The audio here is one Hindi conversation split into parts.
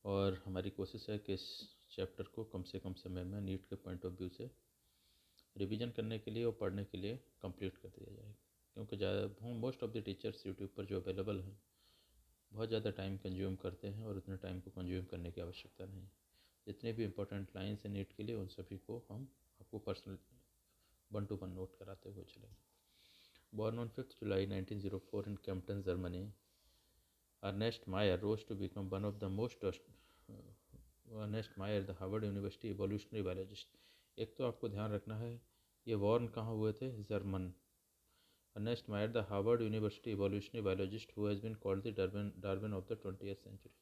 और हमारी कोशिश है कि इस चैप्टर को कम से कम समय में नीट के पॉइंट ऑफ व्यू से रिवीजन करने के लिए और पढ़ने के लिए कंप्लीट कर दिया जाए, क्योंकि ज़्यादा most of the teachers YouTube पर जो अवेलेबल हैं बहुत ज़्यादा टाइम कंज्यूम करते हैं और उतने टाइम को कंज्यूम करने की आवश्यकता नहीं। जितने भी इंपॉर्टेंट लाइन्स हैं नीट के लिए उन सभी को हम आपको पर्सनल 1 to 1 नोट कराते हुए चलेंगे। Born on 5th July 1904 in Kempten, Germany, Ernest Mayr rose to become one of the most Ernest Mayr, the Harvard University evolutionary biologist। एक तो आपको ध्यान रखना है ये बॉर्न कहाँ हुए थे, German. Ernest Mayr, the Harvard University evolutionary biologist who has been called the Darwin of the 20th century।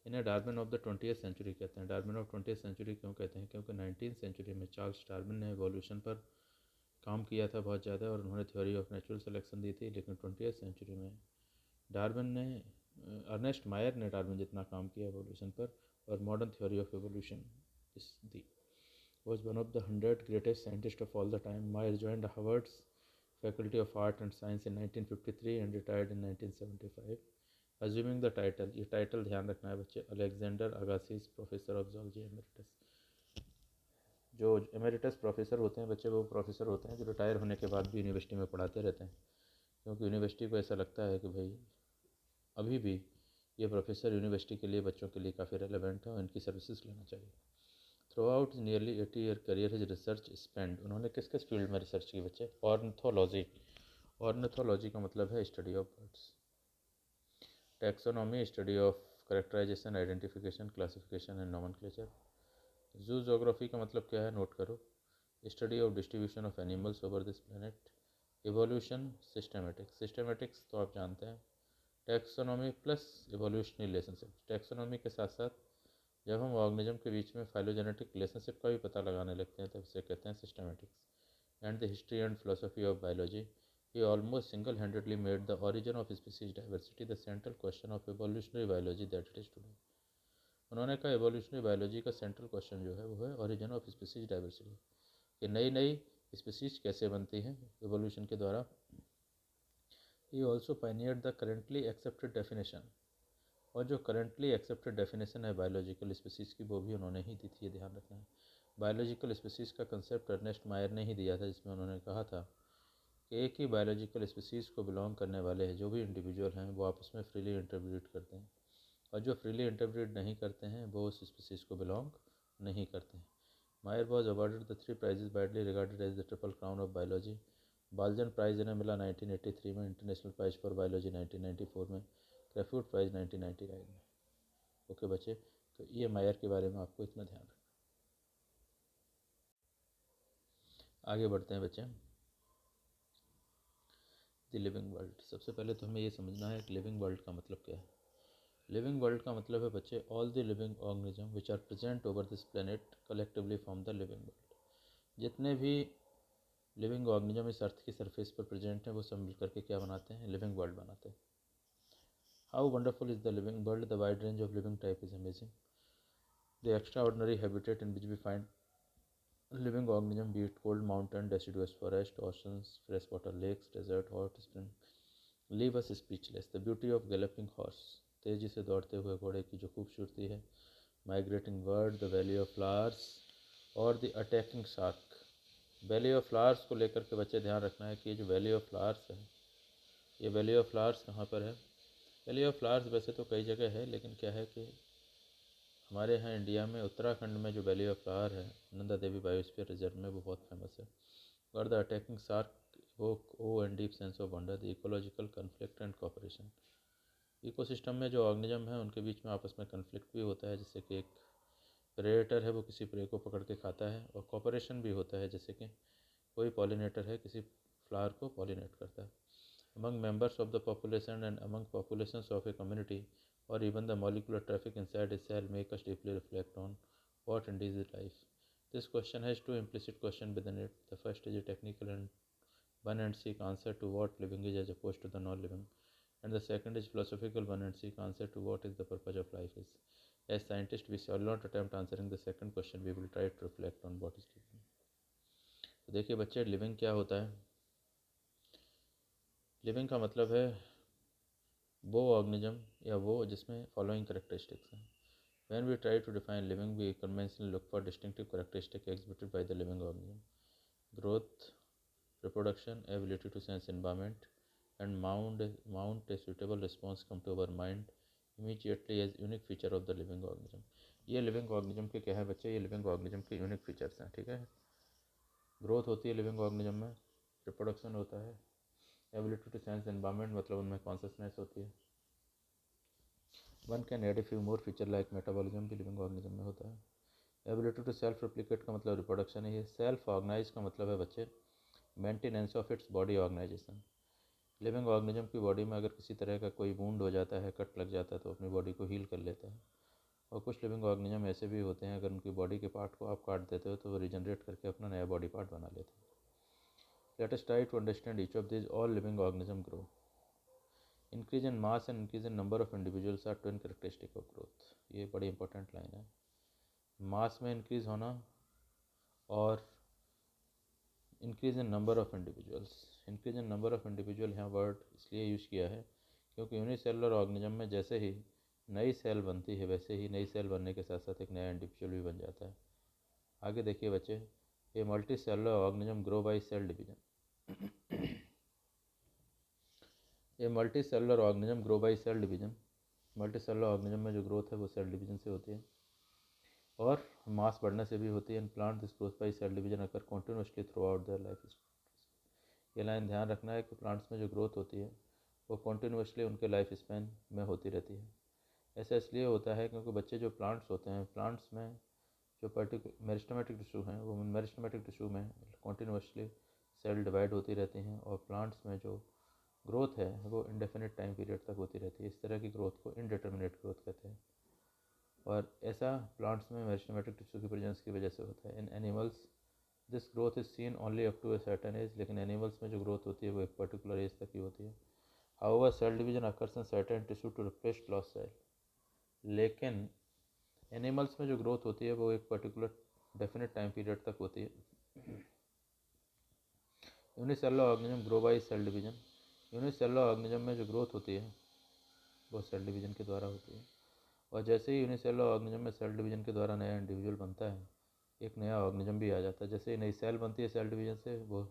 इन्हें Darwin of the 20th century कहते हैं। डार्विन ऑफ 20th सेंचुरी क्यों कहते हैं? क्योंकि 19th सेंचुरी में चार्ल्स डार्विन ने एवोल्यूशन पर काम किया था बहुत ज़्यादा और उन्होंने थ्योरी ऑफ नेचुरल सिलेक्शन दी थी, लेकिन 20th सेंचुरी में डार्विन ने अर्नेस्ट मायर ने डार्विन जितना काम किया एवोल्यूशन पर और modern theory of evolution the. was one of the 100 greatest scientists of all the time। Mayer joined Harvard's Faculty of Art and Science in 1953 and retired in 1975। Assuming the title, ये टाइटल ध्यान रखना है बच्चे, Alexander Agassiz professor of zoology emeritus. जो एमेरिटस प्रोफेसर होते हैं बच्चे, वो प्रोफेसर होते हैं जो रिटायर होने के बाद भी यूनिवर्सिटी में पढ़ाते रहते हैं, क्योंकि यूनिवर्सिटी को ऐसा लगता है कि भाई अभी भी ये प्रोफेसर यूनिवर्सिटी के लिए बच्चों के लिए काफ़ी रेलेवेंट है और इनकी सर्विसेज लेना चाहिए। Through out nearly 80-year career his research spend, उन्होंने किस किस फील्ड में रिसर्च की बच्चे? ऑर्निथोलॉजी। ऑर्निथोलॉजी का मतलब है study of birds. Taxonomy, study of characterization, identification, classification and nomenclature. Zoogeography का मतलब क्या है, नोट करो। Study of distribution of animals over this planet. Evolution, systematics. Systematics तो आप जानते हैं। Taxonomy plus evolutionary relationship. Taxonomy के साथ साथ जब हम ऑर्गेनिज्म के बीच में फाइलोजेनेटिक रिलेशनशिप का भी पता लगाने लगते हैं तब इसे कहते हैं systematics. And the history and philosophy of biology. He almost single-handedly made the origin of species diversity the central question of evolutionary biology that it is today। उन्होंने कहा एवोल्यूशनरी बायोलॉजी का सेंट्रल क्वेश्चन जो है वो है ओरिजिन ऑफ स्पीसीज डाइवर्सिटी, कि नई नई स्पीसीज कैसे बनती हैं एवोल्यूशन के द्वारा। He also pioneered the currently accepted definition, और जो करंटली एक्सेप्टेड डेफिनेशन है बायोलॉजिकल स्पीसीज़ की वो भी उन्होंने ही दी थी, ये ध्यान रखना है। बायोलॉजिकल स्पीसीज़ का कंसेप्ट अर्नेस्ट मायर ने ही दिया था, जिसमें उन्होंने कहा था कि एक ही बायोलॉजिकल स्पीसीज़ को बिलोंग करने वाले हैं जो भी इंडिविजुअल हैं वो आपस में फ्रीली इंटरब्रीड करते हैं, और जो फ्रीली इंटरब्रीड नहीं करते हैं वो उस स्पीसीज़ को बिलोंग नहीं करते हैं। Mayr was awarded the 3 prizes widely regarded as the triple crown of biology. Balzan prize इन्हें मिला 1983 में, इंटरनेशनल प्राइज़ फॉर बायोलॉजी 1994 में, क्रेफ्यूट प्राइज़ 1999 में। ओके बच्चे, तो ये मायर के बारे में आपको इतना ध्यान रखना। आगे बढ़ते हैं बच्चे। The living world. सबसे पहले तो हमें ये समझना है कि लिविंग वर्ल्ड का मतलब क्या है। लिविंग वर्ल्ड का मतलब है बच्चे all the living organism which are present over this planet collectively form the living world. जितने भी लिविंग ऑर्गेनिज्म इस अर्थ की सरफेस पर प्रेजेंट हैं वो सब मिलकर के क्या बनाते हैं, लिविंग वर्ल्ड बनाते हैं। How wonderful is the living world, the wide range of living type is amazing. The extraordinary habitat in which we find living organism, be it cold mountain, deciduous forest, oceans, freshwater lakes, desert, hot spring, leave us speechless। The beauty of galloping horse, तेजी से दौड़ते हुए घोड़े की जो खूबसूरती है। Migrating bird, the valley of flowers और the attacking shark। Valley of flowers को लेकर के बच्चे ध्यान रखना है कि ये जो वैली ऑफ फ्लावर्स है, ये वैली ऑफ फ्लावर्स कहाँ पर है। वैली ऑफ फ्लावर्स वैसे तो कई जगह है, लेकिन क्या है कि हमारे यहाँ इंडिया में उत्तराखंड में जो वैली ऑफ फ्लावर है नंदा देवी बायोस्फीयर रिजर्व में, वो बहुत फेमस है। और the attacking shark evoke awe and deep sense of wonder, the ecological conflict and cooperation. Ecosystem में जो ऑर्गेनिज्म है उनके बीच में आपस में कन्फ्लिक्ट भी होता है, जैसे कि एक प्रेडेटर है वो किसी प्रे को पकड़ के खाता है, और कॉपरेशन भी होता है, जैसे कि कोई पॉलिनेटर है किसी फ्लावर को पॉलिनेट करता है। among members of the population and among populations of a community or even the molecular traffic inside a cell make us deeply reflect on what indeed is life। This question has two implicit questions within it। The first is a technical and one and seek answer to what living is as opposed to the non-living, and the second is philosophical one and seek answer to what is the purpose of life is। As scientists, we shall not attempt answering the second question, we will try to reflect on what is living। तो देखिए बच्चे, लिविंग क्या होता है। लिविंग का मतलब है वो ऑर्गेनिज्म या वो जिसमें फॉलोइंग करेक्टरिस्टिक्स हैं। When we try to define living, we conventionally look for distinctive characteristics exhibited by the living organism. Growth, reproduction, ability to sense environment, and mount a suitable response come to our mind immediately as unique feature of the living organism. ये लिविंग ऑर्गेनिज्म के क्या है बच्चे, ये लिविंग ऑर्गेनिज्म के यूनिक फीचर्स हैं, ठीक है। ग्रोथ होती है लिविंग ऑर्गेनिज्म में, रिप्रोडक्शन होता है, एबिलिटी टू सेंस एनवायरनमेंट मतलब उनमें कॉन्शसनेस होती है। One can add a few more feature like metabolism भी लिविंग ऑर्गेनिज्म में होता है। एबिलिटी टू सेल्फ रिप्लिकेट का मतलब रिप्रोडक्शन है। ये सेल्फ ऑर्गेनाइज का मतलब है बच्चे maintenance of its body organization. Living organism की बॉडी में अगर किसी तरह का कोई वूंड हो जाता है, कट लग जाता है, तो अपनी बॉडी को हील कर लेता है। और कुछ लिविंग ऑर्गेनिज्म ऐसे भी होते हैं, अगर उनकी बॉडी के पार्ट को आप काट देते हो तो वो रिजनरेट करके अपना नया बॉडी पार्ट बना लेते हैं। Let us try to understand each of this. All living organism grow. Increase in mass and increase in number of individuals are twin characteristic of growth. ये बड़ी इंपॉर्टेंट लाइन है। मास में इंक्रीज होना और increase in number of individuals. Increase in number of individual यहाँ वर्ड इसलिए यूज़ किया है क्योंकि यूनिसेलुलर ऑर्गेनिज्म में जैसे ही नई सेल बनती है वैसे ही नई सेल बनने के साथ साथ एक नया इंडिविजुअल भी बन जाता है। आगे देखिए बच्चे, ये multicellular organism grow by cell division. ये multicellular organism grow by cell division. Multicellular organism में जो ग्रोथ है वो सेल डिवीजन से होती है और मास बढ़ने से भी होती है। In plant this growth by cell division occur continuously throughout their life. ये लाइन ध्यान रखना है कि प्लांट्स में जो ग्रोथ होती है वो कॉन्टिन्यूसली उनके लाइफ स्पैन में होती रहती है। ऐसा इसलिए होता है क्योंकि बच्चे जो प्लांट्स होते हैं, प्लांट्स में जो पर्टिकुलर मेरिस्टेमेटिक टिश्यू हैं वो मेरिस्टेमेटिक टिश्यू में कॉन्टिन्यूसली सेल डिवाइड होती रहती हैं और प्लांट्स में जो ग्रोथ है वो इंडेफिनिट टाइम पीरियड तक होती रहती है। इस तरह की ग्रोथ को इनडिटर्मिनेट ग्रोथ कहते हैं और ऐसा प्लांट्स में मेरिस्टेमेटिक टिश्यू की प्रेजेंस की वजह से होता है। In animals this growth is seen only up to a certain age. लेकिन एनिमल्स में जो ग्रोथ होती है वो एक पर्टिकुलर एज तक ही होती है। However cell division occurs in certain tissue to replace lost cell. लेकिन एनिमल्स में जो ग्रोथ होती है वो एक पर्टिकुलर डेफिनेट टाइम पीरियड तक होती है। Unicellular organism grow by cell division. Unicellular organism में जो ग्रोथ होती है वो सेल डिवीजन के द्वारा होती है और जैसे ही यूनिसेलुलर ऑर्गेनिज्म में सेल डिवीजन के द्वारा नया इंडिविजुअल बनता है, एक नया ऑर्गेनिज्म भी आ जाता है। जैसे ही नई सेल बनती है सेल डिवीजन से, वो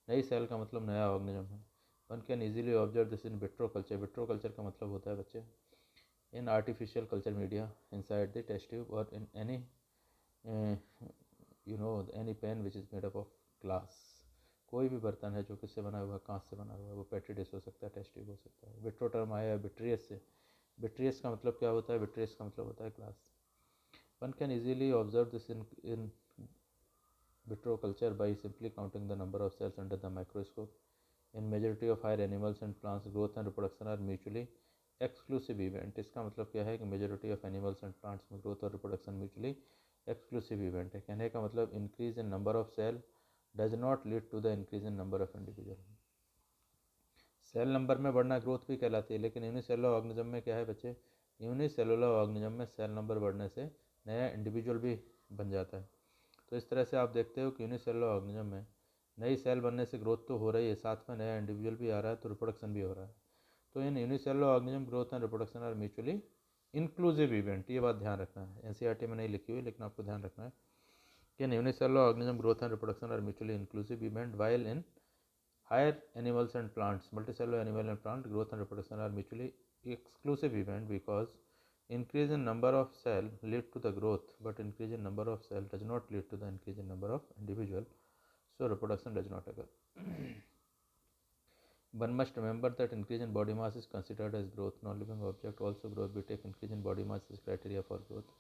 नई सेल का मतलब नया ऑर्गेनिज्म है। One can easily observe this in vitro culture. Vitro culture का मतलब होता है बच्चे in artificial culture media inside the test tube और in any any pan which is made up of glass. कोई भी बर्तन है जो किससे बना हुआ है, कांच से बना हुआ है, वो पेट्री डिश हो सकता है, टेस्ट ट्यूब हो सकता है। विट्रो टर्म आया है विट्रियस से। विट्रियस का मतलब क्या होता है? विट्रियस का मतलब होता है glass. One can easily observe this in vitro culture by simply counting the number of cells under the microscope. In majority of higher animals and plants, growth and reproduction are mutually exclusive event. इसका मतलब क्या है कि majority of animals and plants में growth और reproduction mutually exclusive event है। कहने का मतलब increase in number of cell does not lead to the increase in number of individual। Cell number में बढ़ना ग्रोथ भी कहलाती है, लेकिन यूनिसेलुलर ऑर्गेनिज्म में क्या है बच्चे, यूनिसेलुलर ऑर्गेनिज्म में सेल नंबर बढ़ने से नया इंडिविजुअल भी बन जाता है। तो इस तरह से आप देखते हो कि यूनिसेलुलर ऑर्गेनिज्म में नई सेल बनने से ग्रोथ तो हो रही है, साथ में नया इंडिविजुअल भी आ रहा है, तो रिप्रोडक्शन भी हो रहा है। तो in unicellular organism growth and reproduction are mutually inclusive event. ये बात ध्यान रखना है, एनसीईआरटी में नहीं लिखी हुई लेकिन आपको ध्यान रखना है कि in unicellular organism growth and reproduction are mutually inclusive event while in higher animals and plants, multicellular animal and plant growth and reproduction are mutually exclusive event because increase in number of cell lead to the growth, but increase in number of cell does not lead to the increase in number of individual, so reproduction does not occur. One must remember that increase in body mass is considered as growth. Non-living object also grow. We take increase in body mass as criteria for growth.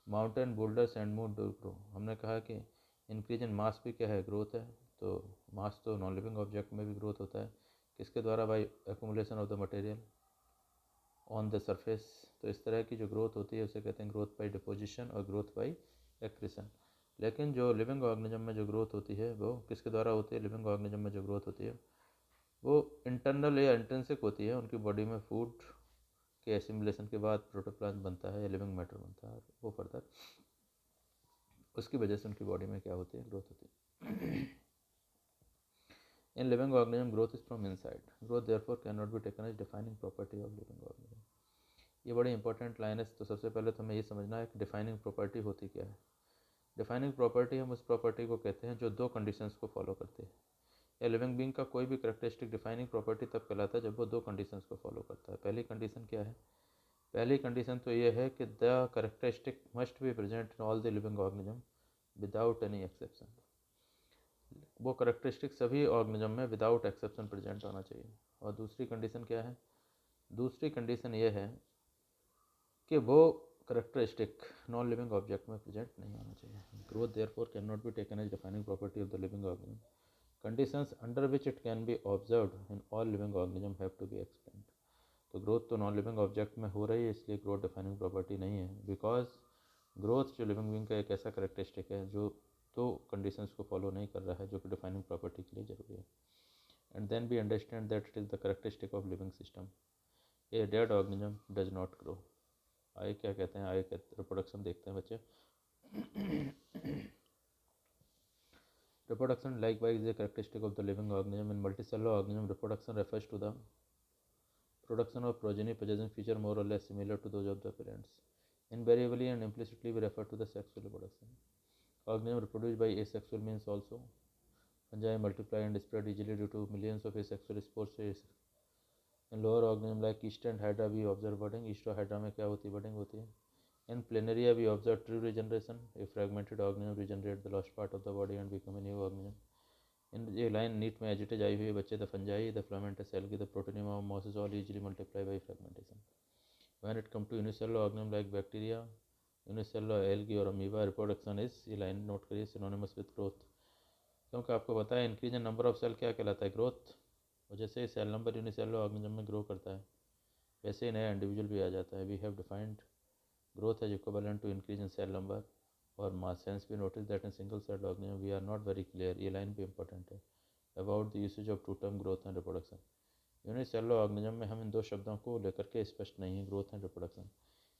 Mountain, boulder, sand, moon do grow. हमने कहा कि इंक्रीज इन मास भी क्या है, ग्रोथ है। तो मास तो नॉन लिविंग ऑब्जेक्ट में भी ग्रोथ होता है, किसके द्वारा? By accumulation of the material on the surface. तो इस तरह की जो ग्रोथ होती है उसे कहते हैं ग्रोथ बाय डिपोजिशन और ग्रोथ बाय एक्रीशन। लेकिन जो लिविंग ऑर्गेनिज्म में जो ग्रोथ होती है वो किसके द्वारा होती है? लिविंग ऑर्गेनिज्म में जो ग्रोथ होती है वो इंटरनल या इंट्रिंसिक होती है। उनकी बॉडी में फूड के एसिमुलेशन के बाद प्रोटोप्लाज्म बनता है या लिविंग मैटर बनता है, वो फर्दर उसकी वजह से उनकी बॉडी में क्या होती है, ग्रोथ होती है। In living organism, growth is from inside. Growth therefore cannot be taken as defining property of living organism. ये बड़ी इंपॉर्टेंट लाइन है। तो सबसे पहले तो हमें ये समझना है कि डिफाइनिंग प्रॉपर्टी होती क्या है। डिफाइनिंग प्रॉपर्टी हम उस प्रॉपर्टी को कहते हैं जो दो कंडीशंस को फॉलो करते हैं। या लिविंग बीइंग का कोई भी करेक्टरिस्टिक डिफाइनिंग प्रॉपर्टी तब कहलाता है जब वो दो कंडीशंस को फॉलो करता है। पहली कंडीशन क्या है? पहली कंडीशन तो ये है कि the characteristic must be present in all the living organism without any exception. वो करेक्टरिस्टिक सभी ऑर्गेनिज्म में विदाउट एक्सेप्शन प्रेजेंट होना चाहिए। और दूसरी कंडीशन क्या है? दूसरी कंडीशन ये है कि वो करेक्टरिस्टिक नॉन लिविंग ऑब्जेक्ट में प्रेजेंट नहीं होना चाहिए। Growth therefore can not be taken as defining property of the living organism. Conditions under which it can be observed in all living organism have to be explained. तो ग्रोथ तो नॉन लिविंग ऑब्जेक्ट में हो रही है, इसलिए ग्रोथ डिफाइनिंग प्रॉपर्टी नहीं है। बिकॉज ग्रोथ जो लिविंग बीइंग का एक ऐसा करेक्टरिस्टिक है जो दो कंडीशंस को फॉलो नहीं कर रहा है, जो कि डिफाइनिंग प्रॉपर्टी के लिए जरूरी है। And then we understand that it is the characteristic of living system. A dead organism does not grow. आगे क्या कहते हैं? आगे कहते रिप्रोडक्शन देखते हैं बच्चे। Reproduction likewise is a characteristic of the living organism. In multicellular organism, reproduction refers to the production of progeny possessing features more or less similar to those of the parents. Invariably and implicitly, we refer to the sexual reproduction. Organisms reproduced by asexual means also. Fungi multiply and spread easily due to millions of asexual spores. In lower organisms like yeast and hydra, we observe budding. Yeast और hydra में क्या होती है? budding होती है. In planaria, we observe true regeneration. A fragmented organism regenerates the lost part of the body and become a new organism. In ये लाइन नीट में एजिटेज आई हुई है बच्चे। The fungi, the filamentous algae, the protonema of mosses all easily multiply by fragmentation. When it come to unicellular organism like bacteria, unicellular algae और अमीबा, रिप्रोडक्शन इज, ये लाइन नोट करिए, सिनोनिमस विद ग्रोथ। क्योंकि आपको पता है increase in number of cell क्या कहलाता है? ग्रोथ। और जैसे सेल नंबर यूनिसेलुलर ऑर्गेनिज्म में ग्रो करता है, वैसे ही नया इंडिविजुअल भी आ जाता है। We have defined growth as equivalent to increase in cell number or mass. Hence we notice that in single cell organism we are not very clear, ये line भी important है, about the usage of two term growth and reproduction. Unicellular organism में हम इन दो शब्दों को लेकर के स्पष्ट नहीं है, growth and reproduction,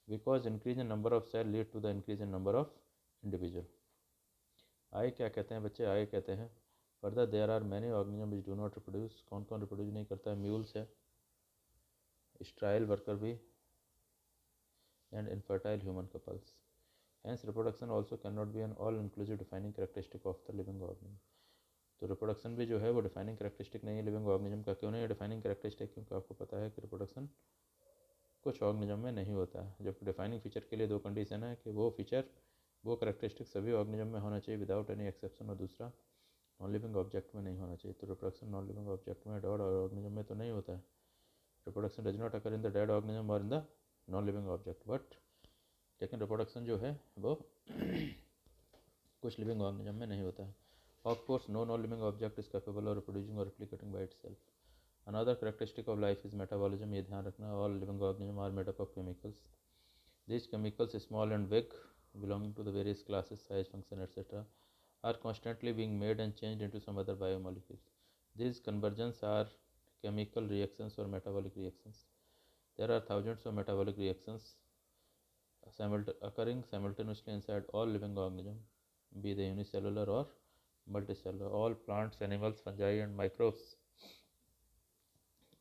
because increase in number of cell lead to the increase in number of individual. आगे क्या कहते हैं बच्चे? आगे कहते हैं further there are many organism which do not reproduce. कौन कौन रिप्रोड्यूस नहीं करता है? म्यूल्स है, स्ट्राइल वर्कर भी, and infertile human couples. Hence, reproduction also cannot be an all-inclusive defining characteristic of the living organism. तो रिप्रोडक्शन भी जो है वो डिफाइनिंग कैरेक्टरिस्टिक नहीं है लिविंग ऑर्गेनिज्म का। क्यों नहीं है डिफाइनिंग कैरेक्टरिस्टिक? क्योंकि आपको पता है कि रिप्रोडक्शन कुछ ऑर्गेनिज्म में नहीं होता है। जबकि डिफाइनिंग फीचर के लिए दो कंडीशन है कि वो फीचर, वो कैरेक्टरिस्टिक सभी ऑर्गेनिज्म में होना चाहिए विदाउट एनी एक्सेप्शन, और दूसरा नॉन लिविंग ऑब्जेक्ट में नहीं होना चाहिए। तो रिप्रोडक्शन नॉन लिविंग ऑब्जेक्ट में, डेड ऑर्गेनिज्म में तो नहीं होता है। Reproduction does not occur in the dead organism और in the non living object, but लेकिन रिप्रोडक्शन जो है वो कुछ लिविंग ऑर्गेनिज्म में नहीं होता है। Of course no non living object is capable of reproducing और replicating by itself. Another characteristic of life is metabolism. ये ध्यान रखना, all living organism are made up of chemicals. These chemicals, small and big, belonging to the various classes, size, function, etc., are constantly being made and changed into some other biomolecules. These conversions are chemical reactions or metabolic reactions. There are thousands of metabolic reactions occurring simultaneously inside all living organisms, be they unicellular or multicellular. All plants, animals, fungi and microbes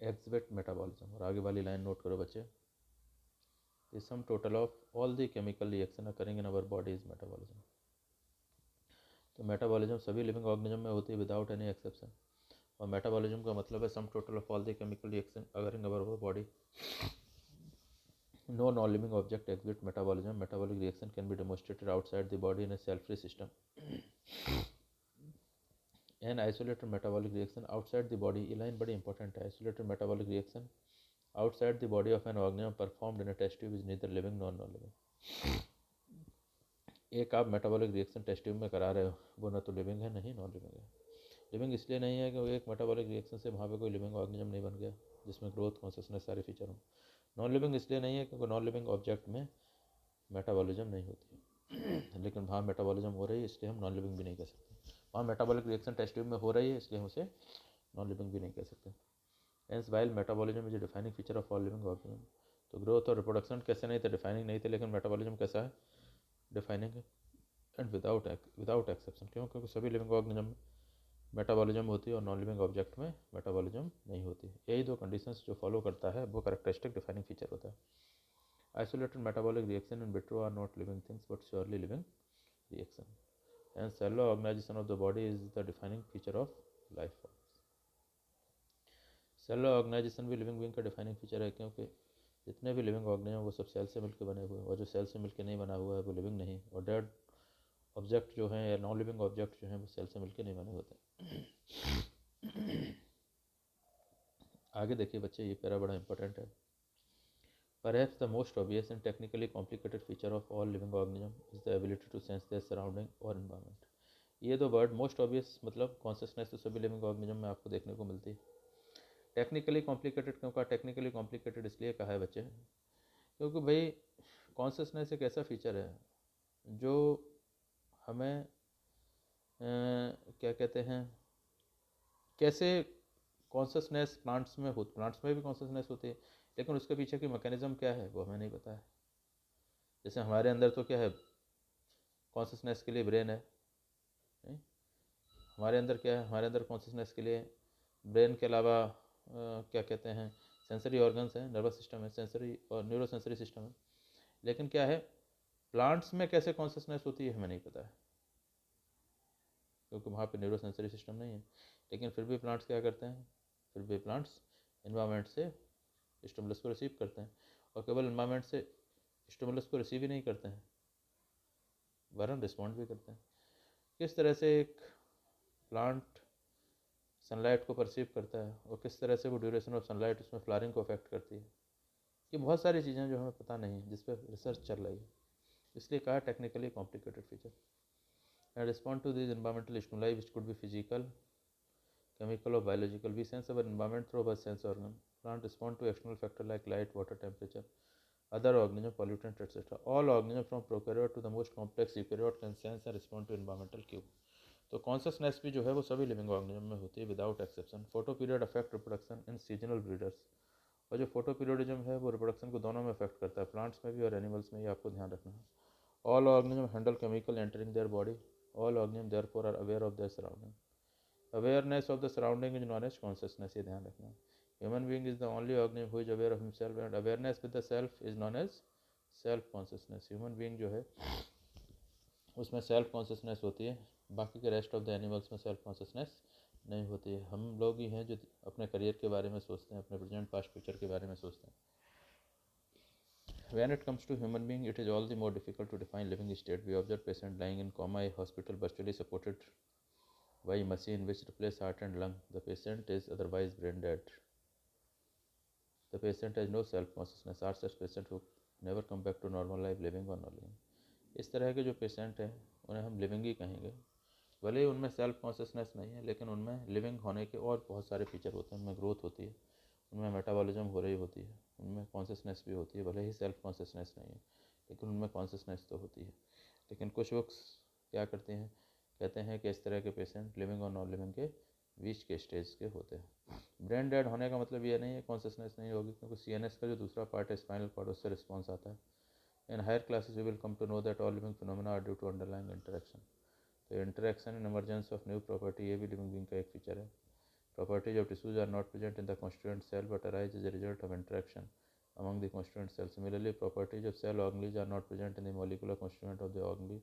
exhibit metabolism. और आगे वाली लाइन नोट करो बच्चे, the sum total of all the chemical reaction occurring in our body is metabolism. तो मेटाबॉलिज्म सभी लिविंग ऑर्गेनिज्म में होती है विदाउट एनी एक्सेप्शन। और मेटाबॉलिज्म का मतलब है sum total of all the chemical reaction occurring in our body. No non-living object exhibit metabolism. Metabolic reaction can be demonstrated outside the body in a cell-free system. An isolated metabolic reaction outside the body, ये line बड़ी important है, isolated metabolic reaction outside the body of an organism performed in a test tube is neither living nor non-living. एक आप मेटाबॉलिक रिएक्शन टेस्ट ट्यूब में करा रहे हो, वो ना तो लिविंग है नहीं नॉन लिविंग है। लिविंग इसलिए नहीं है कि वो एक मेटाबॉलिक रिएक्शन से वहाँ पे कोई लिविंग ऑर्गेनिज्म नहीं बन गया जिसमें ग्रोथ, कॉन्सियसनेस सारे फीचर हों। नॉन लिविंग इसलिए नहीं है क्योंकि नॉन लिविंग ऑब्जेक्ट में मेटाबॉलिज्म नहीं होती है, लेकिन वहाँ मेटाबॉलिज्म हो रही है इसलिए हम नॉन लिविंग भी नहीं कह सकते। वहाँ मेटाबॉलिक रिएक्शन टेस्ट ट्यूब में हो रही है इसलिए हम उसे नॉन लिविंग भी नहीं कह सकते। Hence while metabolism is a defining feature of all living organism. तो ग्रोथ और रिप्रोडक्शन कैसे नहीं थे? डिफाइनिंग नहीं थे, लेकिन मेटाबॉलिज्म कैसा है? डिफाइनिंग है, एंड विदाउट एक्सेप्शन। क्यों? क्योंकि सभी लिविंग ऑर्गेनिज्म में मेटाबॉलिज्म होती है और नॉन लिविंग ऑब्जेक्ट में मेटाबॉलिज्म नहीं होती। यही दो कंडीशंस जो फॉलो करता है वो कैरेक्टरिस्टिक डिफाइनिंग फीचर होता है। Isolated metabolic reaction in vitro are not living things but surely living reaction. And cellular organization of the body is the defining feature of life forms. Cellular organization भी लिविंग बीइंग का डिफाइनिंग फीचर है, क्योंकि जितने भी लिविंग ऑर्गेनिज्म वो सब सेल से मिलकर बने हुए हैं, और जो सेल से मिलकर नहीं बना हुआ है वो लिविंग नहीं, और डेड ऑब्जेक्ट जो हैं या नॉन लिविंग ऑब्जेक्ट जो हैं वो सेल से मिलकर नहीं बने होते। आगे देखिए बच्चे, ये पैरा बड़ा इंपॉर्टेंट है। Perhaps the most obvious and technically complicated feature of all living organisms is the ability to sense their surrounding or environment. ये दो वर्ड, मोस्ट ऑब्वियस मतलब कॉन्शियसनेस, तो सभी लिविंग ऑर्गेनिज्म में आपको देखने को मिलती है। टेक्निकली कॉम्प्लिकेटेड क्यों कहा? टेक्निकली कॉम्प्लिकेटेड इसलिए कहा है बच्चे, क्योंकि भाई कॉन्शियसनेस एक ऐसा फीचर है जो हमें क्या कहते हैं, कैसे कॉन्शियसनेस प्लांट्स में भी कॉन्शियसनेस होती है, लेकिन उसके पीछे की मैकेनिज्म क्या है वो हमें नहीं पता है। जैसे हमारे अंदर तो क्या है, कॉन्शियसनेस के लिए ब्रेन है, नहीं? हमारे अंदर क्या है, हमारे अंदर कॉन्शियसनेस के लिए ब्रेन के अलावा क्या कहते हैं, सेंसरी ऑर्गन्स हैं, नर्वस सिस्टम है, सेंसरी और न्यूरो सेंसरी सिस्टम है। लेकिन क्या है, प्लांट्स में कैसे कॉन्शियसनेस होती है हमें नहीं पता है, क्योंकि वहाँ पे न्यूरो सेंसरी सिस्टम नहीं है। लेकिन फिर भी प्लांट्स क्या करते हैं, फिर भी प्लांट्स इन्वायरमेंट से स्टिमुलस को रिसीव करते हैं, और केवल इन्वायरमेंट से स्टिमुलस को रिसीव ही नहीं करते हैं, वरन रिस्पॉन्ड भी करते हैं। किस तरह से एक प्लांट सनलाइट को परसीव करता है और किस तरह से वो ड्यूरेशन ऑफ सनलाइट उसमें फ्लावरिंग को अफेक्ट करती है, ये बहुत सारी चीज़ें जो हमें पता नहीं है, जिस पर रिसर्च चल रही है, इसलिए कहा technically complicated feature. And respond to this environmental stimuli which could be physical, chemical or biological. We sense our environment through our sense organ. Plant respond to external factors like light, water, temperature, other organism, pollutants, etc. All organisms from prokaryote to the most complex eukaryote can sense and respond to environmental cue. तो कॉन्शियसनेस भी जो है वो सभी लिविंग ऑर्गेनिज्म में होती है without exception. Photo period affect reproduction in seasonal breeders, और जो फोटो पीरियडिज्म है वो रिप्रोडक्शन को दोनों में अफेक्ट करता है, प्लांट्स में भी और एनिमल्स में, ये आपको ध्यान रखना है। All organism handle chemical entering their body, all organism therefore are aware of their surrounding. Awareness of the surrounding is known as consciousness, ये ध्यान रखना। Human being is the only organism who is aware of himself, and awareness with the self is known as self consciousness. ह्यूमन बीइंग जो है उसमें सेल्फ कॉन्शियसनेस होती है, बाकी के रेस्ट ऑफ द एनिमल्स में सेल्फ कॉन्शियसनेस नहीं होती है। हम लोग ही हैं जो अपने करियर के बारे में सोचते हैं, अपने प्रेजेंट पास्ट फ्यूचर के बारे में सोचते हैं। When it comes to human being, it is all the more difficult to define living state. We observe patient lying in coma, a hospital virtually supported by a machine which replace heart and lung. The patient is otherwise brain dead. The patient has no self-consciousness. Are such patients who never come back to normal life, living or not living? इस तरह के जो पेशेंट हैं उन्हें हम लिविंग ही कहेंगे, भले ही उनमें सेल्फ कॉन्शियसनेस नहीं है, लेकिन उनमें लिविंग होने के और बहुत सारे फीचर होते हैं। उनमें ग्रोथ होती है, उनमें मेटाबॉलिज्म हो रही होती है, उनमें कॉन्शियसनेस भी होती है, भले ही सेल्फ कॉन्शियसनेस नहीं है लेकिन उनमें कॉन्शियसनेस तो होती है। लेकिन कुछ बुक्स क्या करते हैं, कहते हैं कि इस तरह के पेशेंट लिविंग और नॉन लिविंग के बीच के स्टेज के होते हैं। ब्रेन डेड होने का मतलब ये नहीं है कॉन्शियसनेस नहीं होगी, क्योंकि CNS का जो दूसरा पार्ट है स्पाइनल कॉर्ड, उससे रिस्पॉन्स आता है। In higher classes we will come to know that all living phenomena are due to underlying interaction. तो interaction and emergence of new property, ये भी लिविंग बीइंग का एक फीचर है। Properties of tissues are not present in the constituent cell but arise as a result of interaction among the constituent cells. Similarly, properties of cell organelles are not present in the molecular constituent of the organelle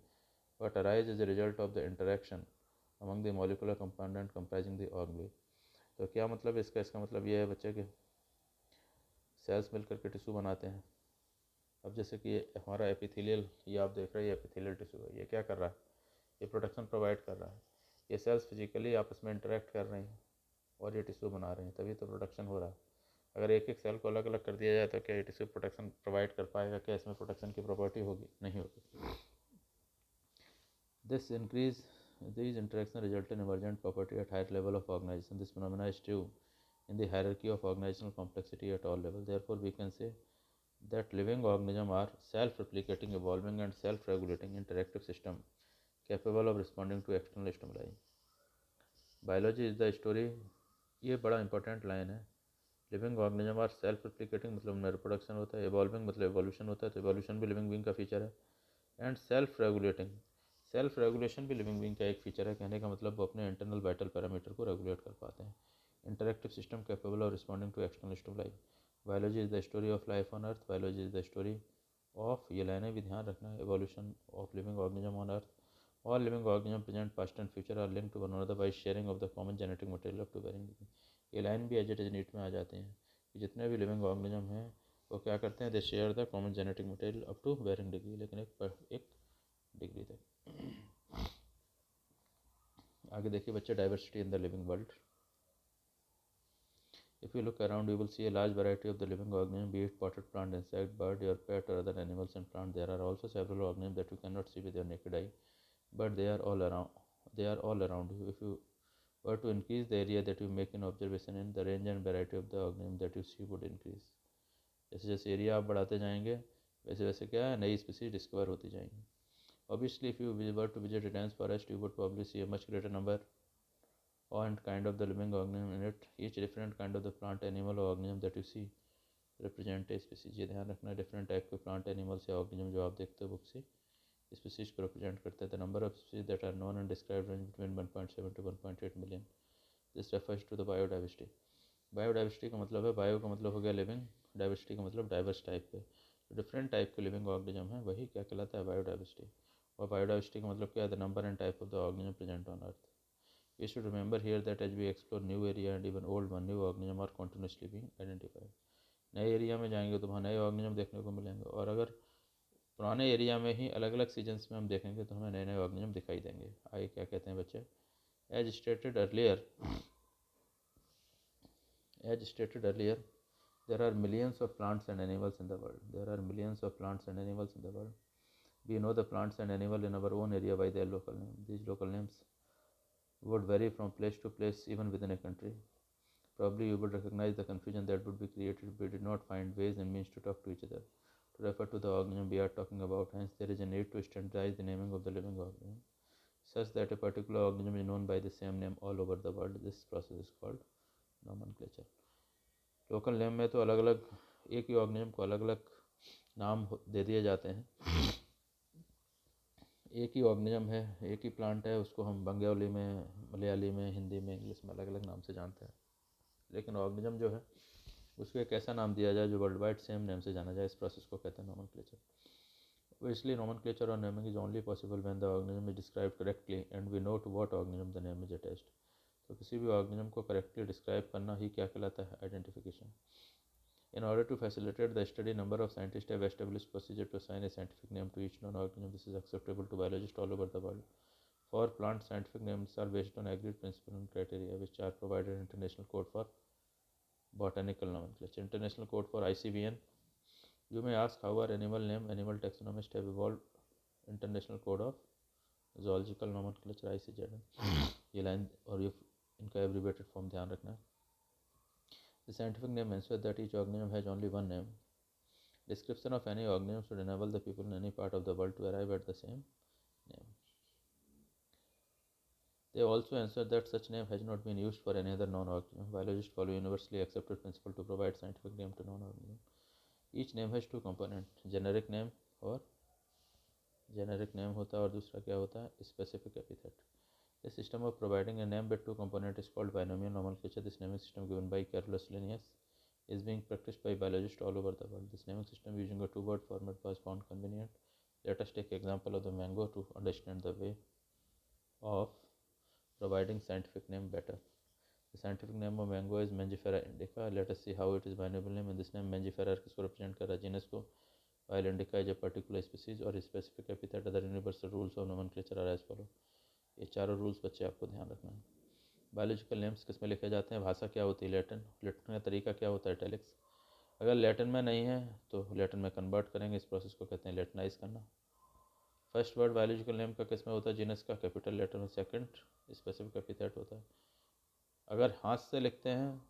but arise as a result of the interaction among the molecular component comprising the organelle. तो क्या मतलब इसका? इसका मतलब ये है बच्चे के सेल्स मिलकर के टिश्यू बनाते हैं। अब जैसे कि ये हमारा एपिथेलियल, ये आप देख रहे हैं, ये एपिथेलियल टिश्यू है, ये क्या कर रहा है, ये प्रोटेक्शन प्रोवाइड कर रहा है। ये सेल्स फिजिकली आपस में इंटरेक्ट कर रही हैं और ये टिश्यू बना रहे हैं, तभी तो प्रोटेक्शन हो रहा है। अगर एक एक सेल को अलग अलग कर दिया जाए तो क्या ये टिश्यू प्रोटेक्शन प्रोवाइड कर पाएगा? क्या इसमें प्रोटेक्शन की प्रॉपर्टी होगी? नहीं होगी। This increase these interaction result in emergent property at higher level of organization. This phenomena is true in the hierarchy of organizational complexity at all levels. Therefore, we can say that living organisms are self-replicating, evolving and self-regulating interactive system capable of responding to external stimuli. Biology is the story, ये बड़ा इंपॉर्टेंट लाइन है। Living organism are self replicating, मतलब उनमें रिप्रोडक्शन होता है। एवॉल्विंग मतलब एवोल्यूशन होता है, तो एवोल्यूशन भी लिविंग बीइंग का फीचर है। And self regulating, self regulation भी लिविंग बीइंग का एक फीचर है। कहने का मतलब वो अपने इंटरनल वाइटल पैरामीटर को रेगुलेट कर पाते हैं। Interactive system capable of responding to external stimuli. Biology is the story of life on earth. Biology is the story of, ये लाइनें भी ध्यान रखना है, evolution of living organism on earth. All living organism present past and future are link to one another by sharing of the common genetic material up to varying degree. ये लाइन भी एज इट इज नीट में आ जाती हैं कि जितने भी लिविंग ऑर्गेनिज्म हैं वो क्या करते हैं, they share the common genetic material up to varying degree, लेकिन एक डिग्री तक। आगे देखिए बच्चे, diversity in the living world. If you look around, you will see a large variety of the living organisms, be it potted plant, insect, bird, your pet, or other animals and plants. There are also several organisms that you cannot see with your naked eye, but they are all around. They are all around you. If you were to increase the area that you make an observation in, the range and variety of the organisms that you see would increase. जैसे जैसे एरिया आप बढ़ाते जाएंगे वैसे वैसे क्या है, नई स्पीसीज डिस्कवर होती जाएंगी. Obviously, if you were to visit a dense forest, you would probably see a much greater number and kind of the living organism in it. Each different kind of the plant, animal or organism that you see represent a species. ये ध्यान रखना, डिफरेंट टाइप के प्लांट, एनिमल्स या ऑर्गेनिज्म जो आप देखते हो बुक से स्पीसीज को रिप्रेजेंट करते हैं. The number of species that are known and described range between 1.7 to 1.8 million. This refers to the biodiversity. Biodiversity का मतलब है, बायो का मतलब हो गया लिविंग, डाइवर्सिटी का मतलब डाइवर्स टाइप के, डिफरेंट टाइप के लिविंग ऑर्गेनिज्म है, वही क्या कहलाता है, बायोडाइवर्सिटी. और बायोडाइवर्सिटी का मतलब क्या है, the number and type of the organism present on earth. You should remember here that as we explore new area and even old one, new organism are continuously being identified. नए एरिया में जाएंगे तो वहाँ नए ऑर्गेनिज्म देखने को मिलेंगे, और अगर पुराने एरिया में ही अलग अलग सीजन्स में हम देखेंगे तो हमें नए नए ऑर्गेनिज्म दिखाई देंगे. आगे क्या कहते हैं बच्चे, as stated earlier there are millions of plants and animals in the world. There are millions of plants and animals in the world. We know the plants and animals in our own area by their local name. These local names would vary from place to place, even within a country. Probably you would recognize the confusion that would be created if we did not find ways and means to talk to each other, to refer to the organism we are talking about. Hence, there is a need to standardize the naming of the living organism, such that a particular organism is known by the same name all over the world. This process is called nomenclature. Local name में तो अलग अलग एक ही ऑर्गेनिज्म को अलग अलग नाम दे दिए जाते हैं. एक ही ऑर्गेनिज्म है, एक ही प्लांट है, उसको हम बंगाली में, मलयाली में, हिंदी में, इंग्लिश में अलग अलग नाम से जानते हैं. लेकिन ऑर्गेनिज्म जो है उसको एक ऐसा नाम दिया जाए जो वर्ल्ड वाइड सेम नेम से जाना जाए. इस प्रोसेस को कहते हैं nomenclature. Obviously, nomenclature or naming is only possible when the organism is described correctly and we know to what organism the name is attached. तो किसी भी ऑर्गेनिज्म को करेक्टली डिस्क्राइब करना ही क्या कहलाता है, identification. In order to facilitate the study, number of scientists have established procedure to assign a scientific name to each known organism. This is acceptable to biologists all over the world. For plants, scientific names are based on agreed principles and criteria, which are provided in International Code for Botanical Nomenclature. International Code for ICBN. You may ask how are animal taxonomists have evolved. International Code of Zoological Nomenclature, ICZN. ये लाइन और ये इनका एब्रीवेटेड फॉर्म ध्यान रखना. The scientific name ensures that each organism has only one name. Description of any organism should enable the people in any part of the world to arrive at the same name. They also ensure that such name has not been used for any other non-organism. Biologists follow universally accepted principle to provide scientific name to non-organism. Each name has two components, generic name होता है और दूसरा क्या होता है, specific epithet. The system of providing a name with two components is called binomial nomenclature. This naming system given by Carolus Linnaeus is being practiced by biologists all over the world. This naming system using a two-word format was found convenient. Let us take example of the mango to understand the way of providing scientific name better. The scientific name of mango is Mangifera indica. Let us see how it is binomial name. In this name, Mangifera किसको represent कर रहा है, genus को, while indica is a particular species or specific epithet. Other universal rules of nomenclature are as follow. ये चारों रूल्स बच्चे आपको ध्यान रखना है. बायोलॉजिकल नेम्स किस में लिखे जाते हैं, भाषा क्या होती है, लैटिन. लैटिन का तरीका क्या होता है, इटैलिक्स. अगर लैटिन में नहीं है तो लैटिन में कन्वर्ट करेंगे. इस प्रोसेस को कहते हैं लैटिनाइज करना. फर्स्ट वर्ड बायोलॉजिकल नेम का किस में होता है, जीनस का कैपिटल लेटर में. सेकंड स्पेसिफिक एपिथेट होता है. अगर हाथ से लिखते हैं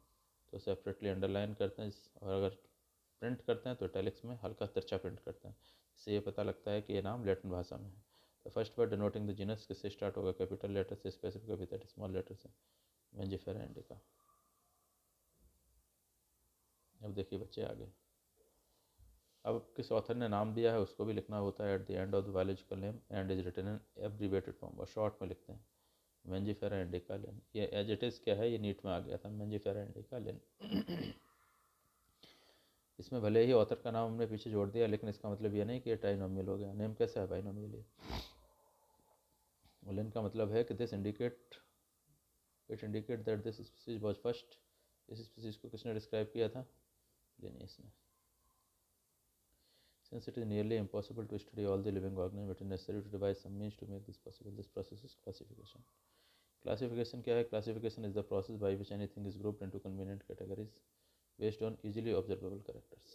तो सेपरेटली अंडरलाइन करते हैं, और अगर प्रिंट करते हैं तो इटैलिक्स में हल्का तिरछा प्रिंट करते हैं. इससे ये पता लगता है कि ये नाम लैटिन भाषा में है. तो first word denoting the genus किससे स्टार्ट होगा, कैपिटल लेटर से, स्पेसिफिक एपिथेट स्मॉल लेटर से. मेंजिफेरा इंडिका. अब देखिए बच्चे आगे, अब किस ऑथर ने नाम दिया है उसको भी लिखना होता है at the end of the biological name and is written in abbreviated form, और शॉर्ट में लिखते हैं मेंजिफेरा इंडिका लिन. ये एज इट इज़ क्या है, ये नीट में आ गया था, मेंजिफेरा इंडिका लिन. इसमें भले ही ऑथर का नाम हमने पीछे जोड़ दिया, लेकिन इसका मतलब ये नहीं कि ये ट्राइनोमियल हो गया। नेम कैसा है? बाइनोमियल है। लेन का मतलब है कि it indicate that this species was first. इस स्पीसीज को किसने डिस्क्राइब किया था? लिनियस ने। Since it is nearly impossible to study all the living organisms, it is necessary to devise some means to make this possible. This process is classification. Classification क्या है? Classification is the process by which anything is grouped into convenient categories based on easily observable characters.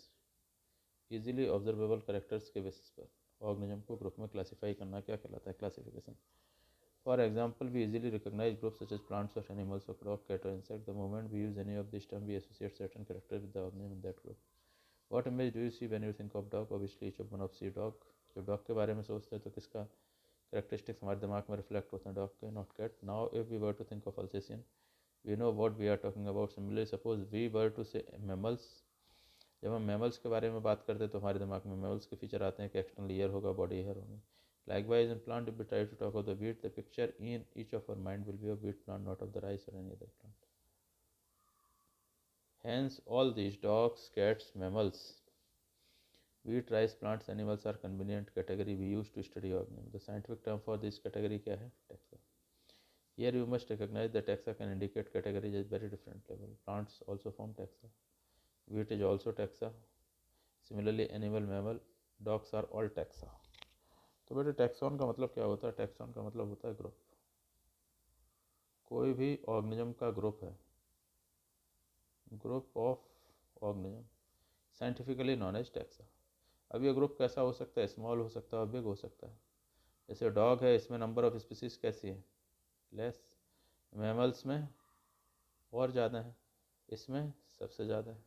Easily observable characters के basis पर organism को group में classify करना क्या कहलाता है? Classification. For example, we easily recognize groups such as plants or animals or dog, cat or insect. The moment we use any of these terms, we associate certain characters with the organism in that group. What image do you see when you think of dog? Obviously, each of one of see dog. जब डॉग के बारे में सोचते हैं तो किसका कैरेक्टरिस्टिक्स हमारे दिमाग में रिफ्लेक्ट होते हैं? डॉग के, not cat. Now if we were to think of Alsatian, we know what we are talking about. Similarly suppose we were to say mammals. जब हम मैमल्स के बारे में बात करते हैं तो हमारे दिमाग में मैमल्स के फीचर आते हैं कि एक्सटर्नल ईयर होगा, बॉडी हेयर होंगे. Likewise, in plant, if we try to talk of the wheat, the picture in each of our mind will be of wheat plant, not of the rice or any other plant. Hence, all these dogs, cats, mammals, wheat, rice, plants, animals are convenient category we use to study organisms. The scientific term for this category क्या है? Taxa. Here you must recognize that taxa can indicate categories at very different level. Plants also form taxa. Wheat is also taxa. Similarly, animal, mammal, dogs are all taxa. तो बेटे टैक्सॉन का मतलब क्या होता है? टैक्सॉन का मतलब होता है ग्रुप. कोई भी ऑर्गेनिज्म का ग्रुप है, group of organism, scientifically known as taxa. अब ये ग्रुप कैसा हो सकता है? स्मॉल हो सकता है और बिग हो सकता है. जैसे डॉग है, इसमें नंबर ऑफ स्पीसीज कैसी है? लेस. मैमल्स में और ज़्यादा है, इसमें सबसे ज़्यादा है.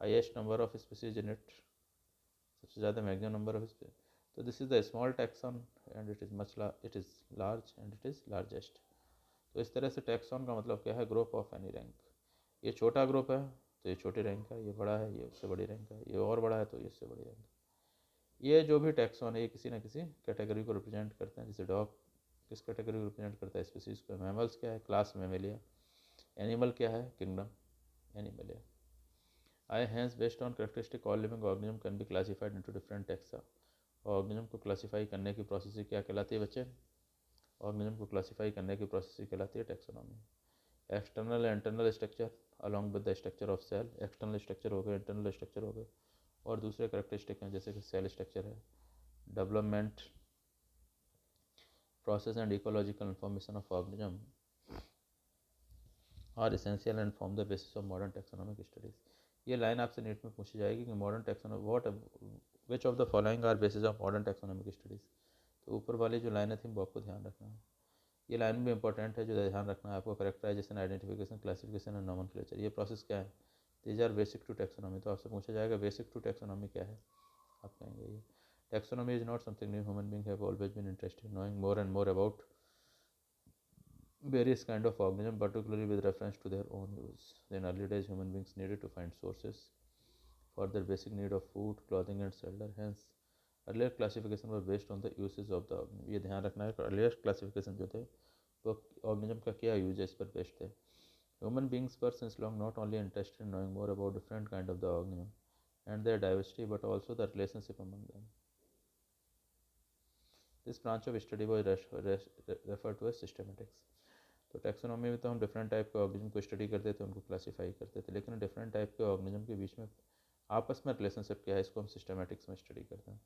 Highest number of species in it, सबसे ज़्यादा मैक्सिमम नंबर ऑफ स्पीसीज. तो this is the small taxon and it is large and it is largest. तो इस तरह से टैक्सॉन का मतलब क्या है? Group of any rank. ये छोटा ग्रुप है तो ये छोटी रैंक है, ये बड़ा है ये उससे बड़ी रैंक है, ये और बड़ा है तो ये उससे बड़ी रैंक है. ये जो भी टैक्सॉन है ये किसी न किसी कैटेगरी को रिप्रेजेंट करते हैं. जैसे डॉग किस कैटेगरी को रिप्रेजेंट करता है? स्पीसीज को. मैमल्स क्या है? Class Mammalia. एनिमल क्या है? Kingdom Animalia. I hence based on characteristic all living organism can be classified into different taxa. Organism को क्लासीफाई करने की प्रोसेस क्या कहलाती है बच्चे? ऑर्गेनिज्म को क्लासीफाई करने की प्रोसेस कहलाती है taxonomy. External and internal structure along with the structure of cell. External structure हो गए, इंटरनल स्ट्रक्चर हो गए, और दूसरे कैरेक्टरिस्टिक हैं जैसे कि सेल स्ट्रक्चर है. Development process and ecological information of organism are essential and form the basis of modern taxonomic studies. ये लाइन आपसे नीट में पूछी जाएगी कि modern taxonomy what which of the following are basis of modern taxonomic studies. तो ऊपर वाली जो लाइनें थी वो आपको ध्यान रखना है. ये लाइन भी इंपॉर्टेंट है, जो ध्यान रखना है आपको. Characterization, identification, classification and nomenclature. ये प्रोसेस क्या है? These are basic to taxonomy. तो आपसे पूछा जाएगा बेसिक टू टैक्सोनॉमी क्या है? आप कहेंगे ये taxonomy is not something new. Human being have always been interested in knowing more and more about various kind of organism, particularly with reference to their own use. In early days, human beings needed to find sources for their basic need of food, clothing and shelter. Hence, earlier classification were based on the uses of the organism. ये ध्यान रखना है कि earlier classification जो थे वो organism का क्या यूज है इस पर बेस्ड थे. Human beings were since long not only interested in knowing more about different kind of the organism and their diversity, but also the relationship among them. This branch of study was referred to as systematics. तो टैक्सोनॉमी में तो हम डिफरेंट टाइप के ऑर्गेनिज्म को स्टडी करते थे, उनको क्लासीफाई करते थे, लेकिन डिफरेंट टाइप के ऑर्गेनिज्म के बीच में आपस में रिलेशनशिप क्या है, इसको हम सिस्टमेटिक्स में स्टडी करते हैं.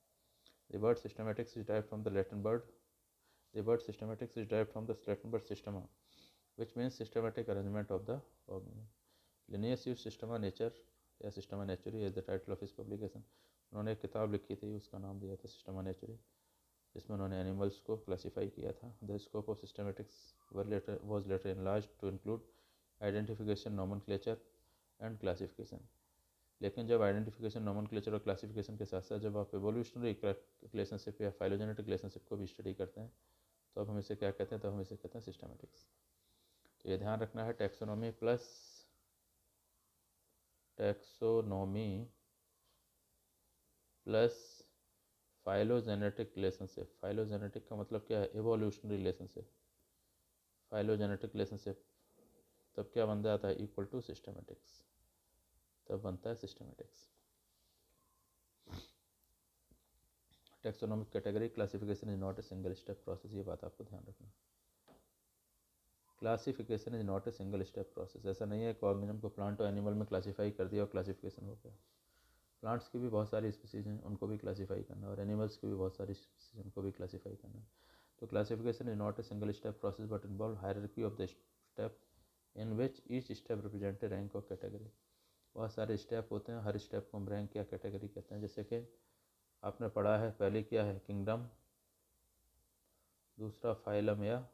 The word systematics is dive from the Latin word. The word systematics is dive from the Latin word Systema, which means systematic arrangement of the organism. Linnaeus use Systema nature या Systema नेचुरी as the title of his publication. उन्होंने एक किताब लिखी थी, उसका नाम दिया था सिस्टमा नेचुरी, जिसमें उन्होंने एनिमल्स को क्लासीफाई किया था. The scope of systematics was later enlarged to include identification, nomenclature and classification. लेकिन जब आइडेंटिफिकेशन, नोमेनक्लेचर और क्लासिफिकेशन के साथ साथ जब आप एवोल्यूशनरी रिलेशनशिप या फाइलोजेनेटिक रिलेशनशिप को भी स्टडी करते हैं तो अब हम इसे क्या कहते हैं? तो हम इसे कहते हैं सिस्टमेटिक्स. तो ये ध्यान रखना है, taxonomy plus phylogenetic relationship. Phylogenetic का मतलब क्या है? Evolutionary relationship. फाइलोजेनेटिक रिलेशनशिप तब क्या बन जाता है? Equal to systematics. तब बनता है systematics. Taxonomic category classification is not a single step process, ये बात आपको ध्यान रखना। Classification is not a single step process, ऐसा नहीं है कि ऑर्गेनिज्म को प्लांट और एनिमल में क्लासीफाई कर दिया और क्लासिफिकेशन हो गया। प्लांट्स की भी बहुत सारी स्पीसीज हैं, उनको भी क्लासीफाई करना, और एनिमल्स की भी बहुत सारी स्पीसीज, उनको भी क्लासीफाई करना। तो classification is not a single step process but involve hierarchy of the step in which each step represent a rank और कैटेगरी। बहुत सारे स्टेप होते हैं, हर स्टेप को हम रैंक या कैटेगरी कहते हैं। जैसे कि आपने पढ़ा है, पहले क्या है, किंगडम, दूसरा फाइलम या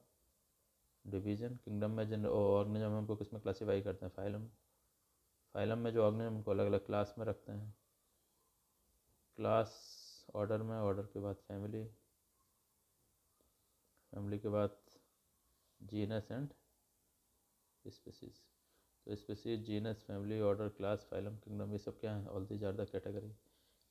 डिवीज़न। किंगडम में जिन ऑर्गेनिज्म हमको किस में क्लासीफाई करते हैं, फाइलम। फाइलम में जो ऑर्गेनिज्म उनको अलग अलग क्लास में रखते हैं, क्लास ऑर्डर में, ऑर्डर के बाद फैमिली, फैमिली के बाद जीनस एंड स्पीसीज। तो species, genus, family, order, class, phylum, kingdom, ये सब क्या है, all these are the category.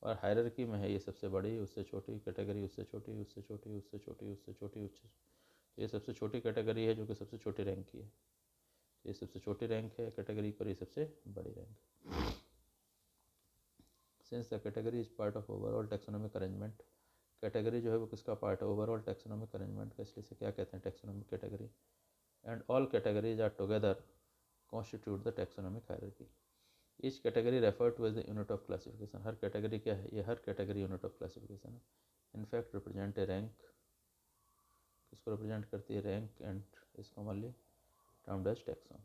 और हायरार्की में है, ये सबसे बड़ी, उससे छोटी कैटेगरी, उससे छोटी, उससे छोटी, उससे छोटी, उससे छोटी, उससे, तो ये सबसे छोटी कैटेगरी है जो कि सबसे छोटी रैंक की है। ये सबसे छोटी रैंक है कैटेगरी पर, ये सबसे बड़ी रैंक है। Since the category is part of overall taxonomic arrangement, category जो है वो किसका पार्ट है, ओवरऑल टैक्सोनॉमिक अरेंजमेंट का, इसलिए से क्या कहते हैं, taxonomic category. And all categories are together constitute the taxonomic hierarchy. Each category refer to as the unit of classification, हर कैटेगरी क्या है, ये हर कैटेगरी यूनिट ऑफ क्लासिफिकेशन है। इनफैक्ट रिप्रेजेंट ए रैंक, किसको रिप्रेजेंट करती है, rank, and is commonly termed as taxon.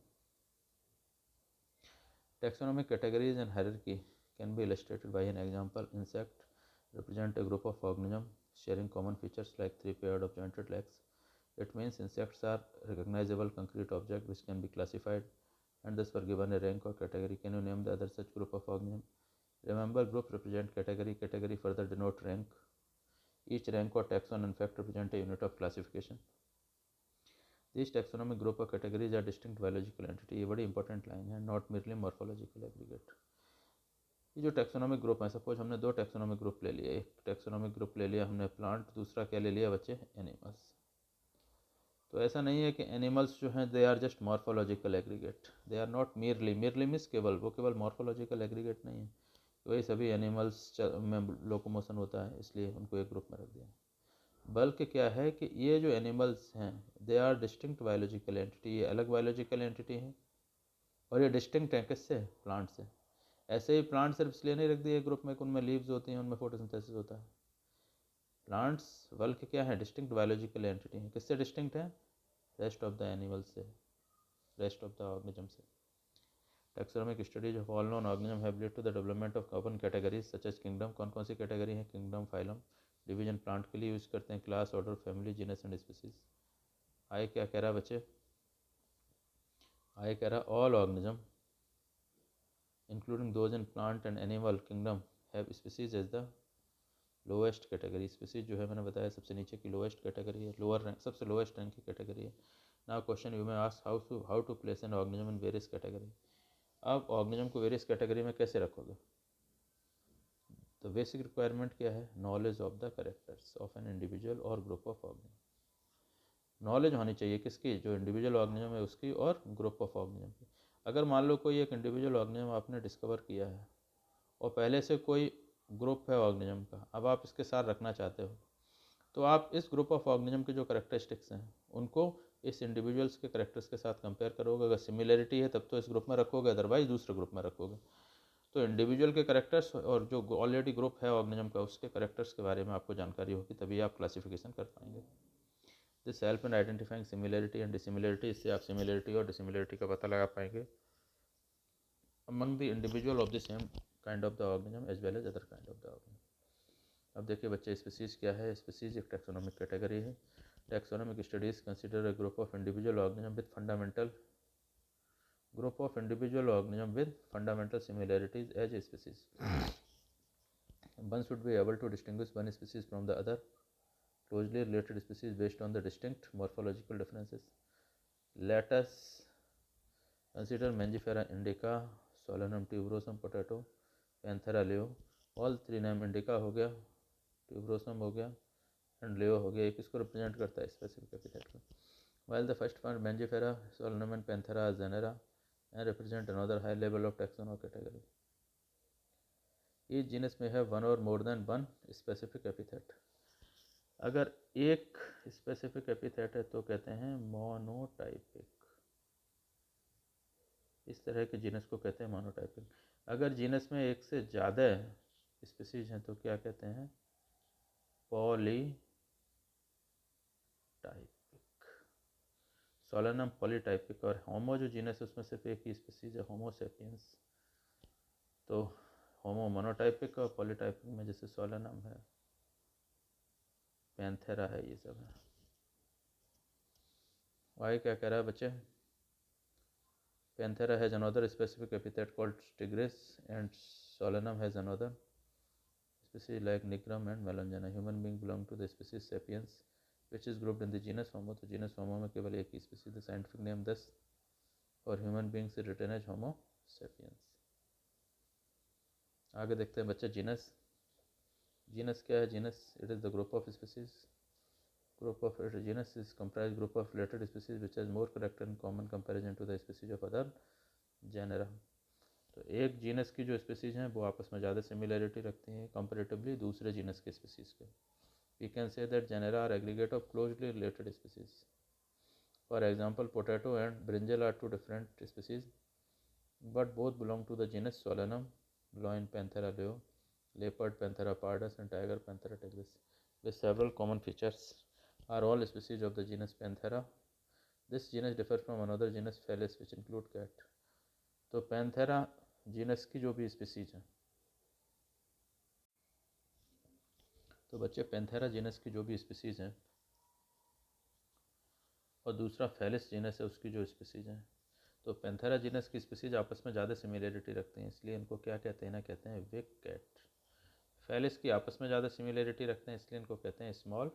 Taxonomic categories and hierarchy can be illustrated by an example. Insect represent a group of organisms sharing common features like three paired of jointed legs. It means insects are recognizable concrete objects which can be classified and thus were given a rank or category. Can you name the other such group of organisms? Remember, group represent category, category further denote rank. Each rank or taxon in fact represent a unit of classification. These taxonomic group or categories are distinct biological entity, ये बड़ी इंपॉर्टेंट लाइन है, नॉट merely morphological aggregate। ये जो टैक्सोनॉमिक ग्रुप है, सपोज हमने दो टैक्सोनॉमिक ग्रुप ले लिए, एक टैक्सोनॉमिक ग्रुप ले लिया हमने प्लांट, दूसरा क्या ले लिया बच्चे, एनिमल्स। तो ऐसा नहीं है कि एनिमल्स जो हैं they are just morphological aggregate, they are not merely, means केवल, वो केवल मॉर्फोलॉजिकल एग्रीगेट नहीं है, वही सभी एनिमल्स में लोकोमोशन होता है, इसलिए उनको एक ग्रुप में रख दिया। बल्कि क्या है कि ये जो एनिमल्स हैं they are distinct biological entity, ये अलग बायोलॉजिकल एंटिटी हैं, और ये डिस्टिंक्ट हैं किससे, प्लांट से। ऐसे ही प्लांट सिर्फ इसलिए नहीं रख दिए ग्रुप में कि उनमें लीव्स होती हैं, उनमें फोटोसिंथेसिस होता है। प्लांट्स बल्कि क्या है, डिस्टिंक्ट बायोलॉजिकल एंटिटी हैं। किससे डिस्टिंक्ट हैं, रेस्ट ऑफ द एनिमल्स से, रेस्ट ऑफ द ऑर्गेनिज्म से। Taxonomic studies of all known organism have led to the development of common categories such as kingdom. कौन कौन सी कैटेगरी हैं, किंगडम, फाइलम, डिवीजन प्लांट के लिए यूज़ करते हैं, class, order, family, genus and species. आए क्या कह रहा बच्चे, आए कह रहा all organism including those in plant and animal kingdom have species as the lowest category. Species जो है मैंने बताया सबसे नीचे की लोएस्ट कैटेगरी है, लोअर रैंक, सबसे लोएस्ट रैंक की कैटेगरी है। Now question you may ask, how to place an organism in various category. अब ऑर्गेनिज्म को वेरियस कैटेगरी में कैसे रखोगे, तो बेसिक रिक्वायरमेंट क्या है, knowledge of the characters of an individual और ग्रुप ऑफ ऑर्गेनिज्म। नॉलेज होनी चाहिए किसकी, जो इंडिविजुअल ऑर्गेनिज्म है उसकी और ग्रुप ऑफ ऑर्गेनिज्म की। अगर मान लो कोई एक इंडिविजुअल ऑर्गेनिज्म आपने डिस्कवर किया है और पहले से कोई ग्रुप है ऑर्गेनिज्म का, अब आप इसके साथ रखना चाहते हो, तो आप इस ग्रुप ऑफ ऑर्गेनिज्म के जो करेक्टरिस्टिक्स हैं उनको इस इंडिविजुअल्स के करेक्टर्स के साथ कंपेयर करोगे। अगर सिमिलरिटी है तब तो इस ग्रुप में रखोगे, अदरवाइज दूसरे ग्रुप में रखोगे। तो इंडिविजुअल के करेक्टर्स और जो ऑलरेडी ग्रुप है ऑर्गेनिज्म का उसके करेक्टर्स के बारे में आपको जानकारी होगी, तभी आप क्लासिफिकेशन कर पाएंगे। This help in identifying similarity and dissimilarity, इससे आप सिमिलरिटी और डिसिमिलरिटी का पता लगा पाएंगे among the individual of the same kind of the organism as well as other kind of the organism. अब देखिए बच्चे, स्पीसीज क्या है, स्पीसीज एक टैक्सोनॉमिक कैटेगरी है। Taxonomic studies consider a group of individual organism with fundamental similarities as a species. One should be able to distinguish one species from the other closely related species based on the distinct morphological differences. Let us consider Mangifera indica, Solanum tuberosum potato, Panthera leo. All three नाम इंडिका हो गया, ट्यूबरोसम हो गया एंड लेओ हो गया। ये किसको रिप्रेजेंट करता है, स्पेसिफिक एपिथेट को। While the first one Mangifera, Solanum and Panthera are genera and represent another high level of taxon or category. Each genus में है वन और more than one specific epithet. अगर एक स्पेसिफिक एपिथेट है तो कहते हैं मोनोटाइपिक। इस तरह के जीनस को कहते हैं मोनोटाइपिक। अगर जीनस में एक से ज़्यादा स्पीसीज हैं तो क्या कहते हैं? पॉलीटाइपिक। Solanum polytypic. और होमो जो जीनस है उसमें सिर्फ एक ही स्पीसीज है, होमो सेपियंस। तो होमो मोनोटाइपिक और पॉलीटाइपिक में जैसे सोलेनम है, पैंथेरा है, ये सब है। वाई क्या कह रहा है बच्चे? Panthera has another specific epithet called tigris, and Solanum has another species like Nigrum and Melongena. Human being belong to the species Sapiens, which is grouped in the genus Homo. तो genus Homo में केवल एक ही species, the scientific name thus for human beings is written as Homo sapiens. आगे देखते हैं बच्चे genus. Genus क्या है? Genus, it is the group of species. Group of genus is comprised group of related species which has more character in common comparison to the species of other genera. तो एक जीनस की जो स्पीसीज हैं वो आपस में ज़्यादा सिमिलरिटी रखती हैं कंपेरेटिवली दूसरे जीनस के स्पीसीज के। We can say that genera are aggregate of closely related species. For example potato and brinjal are two different species but both belong to the genus Solanum, lion Panthera leo, leopard Panthera pardus and tiger Panthera tigris with several common features are all species of the genus Panthera. This genus differs from another genus Felis which include cat. तो पैंथेरा जीनस की जो भी स्पीसीज हैं, तो बच्चे पैंथेरा जीनस की जो भी स्पीसीज हैं और दूसरा फेलिस जीनस है उसकी जो स्पीसीज हैं, तो पैंथेरा जीनस की स्पीसीज आपस में ज़्यादा सिमिलरिटी रखती हैं, इसलिए इनको क्या कहते हैं ना, कहते हैं बिग कैट। फेलिस की आपस में ज़्यादा सिमिलरिटी रखते हैं इसलिए इनको कहते हैं स्मॉल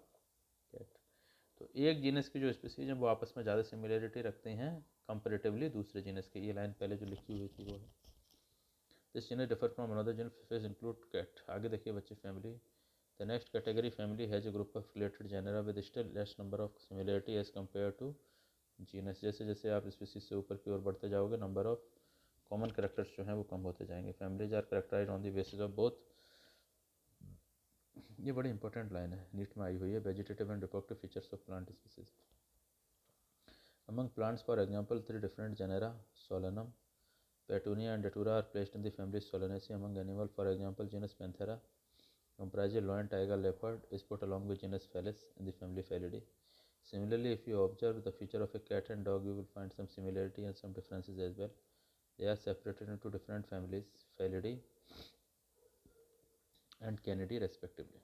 कैट। तो एक जीनस की जो स्पीसीज हैं वो आपस में ज़्यादा सिमिलरिटी रखते हैं कंपेरेटिवली दूसरे जीनस के। ये लाइन पहले जो लिखी हुई थी वो है। This genus differ from another genus include cat. आगे देखिए बच्चे family. The next category family has a group of related genera with still less number of similarity as compared to genus. जैसे जैसे आप स्पीसीज से ऊपर की ओर बढ़ते जाओगे नंबर ऑफ कॉमन कैरेक्टर्स जो हैं वो कम होते जाएंगे। Families are characterise on the basis of both, ये बड़ी इंपॉर्टेंट लाइन है, नीट में आई हुई है, vegetative and reproductive features of plant species. Among plants, for example, three different genera, Solanum, Petunia and Datura are placed in the family Solanaceae. Among animal, for example, genus Panthera comprises lion, tiger, leopard is put along with genus Felis in the family Felidae. Similarly, if you observe the feature of a cat and dog, you will find some similarity and some differences as well. They are separated into different families, Felidae and Canidae respectively.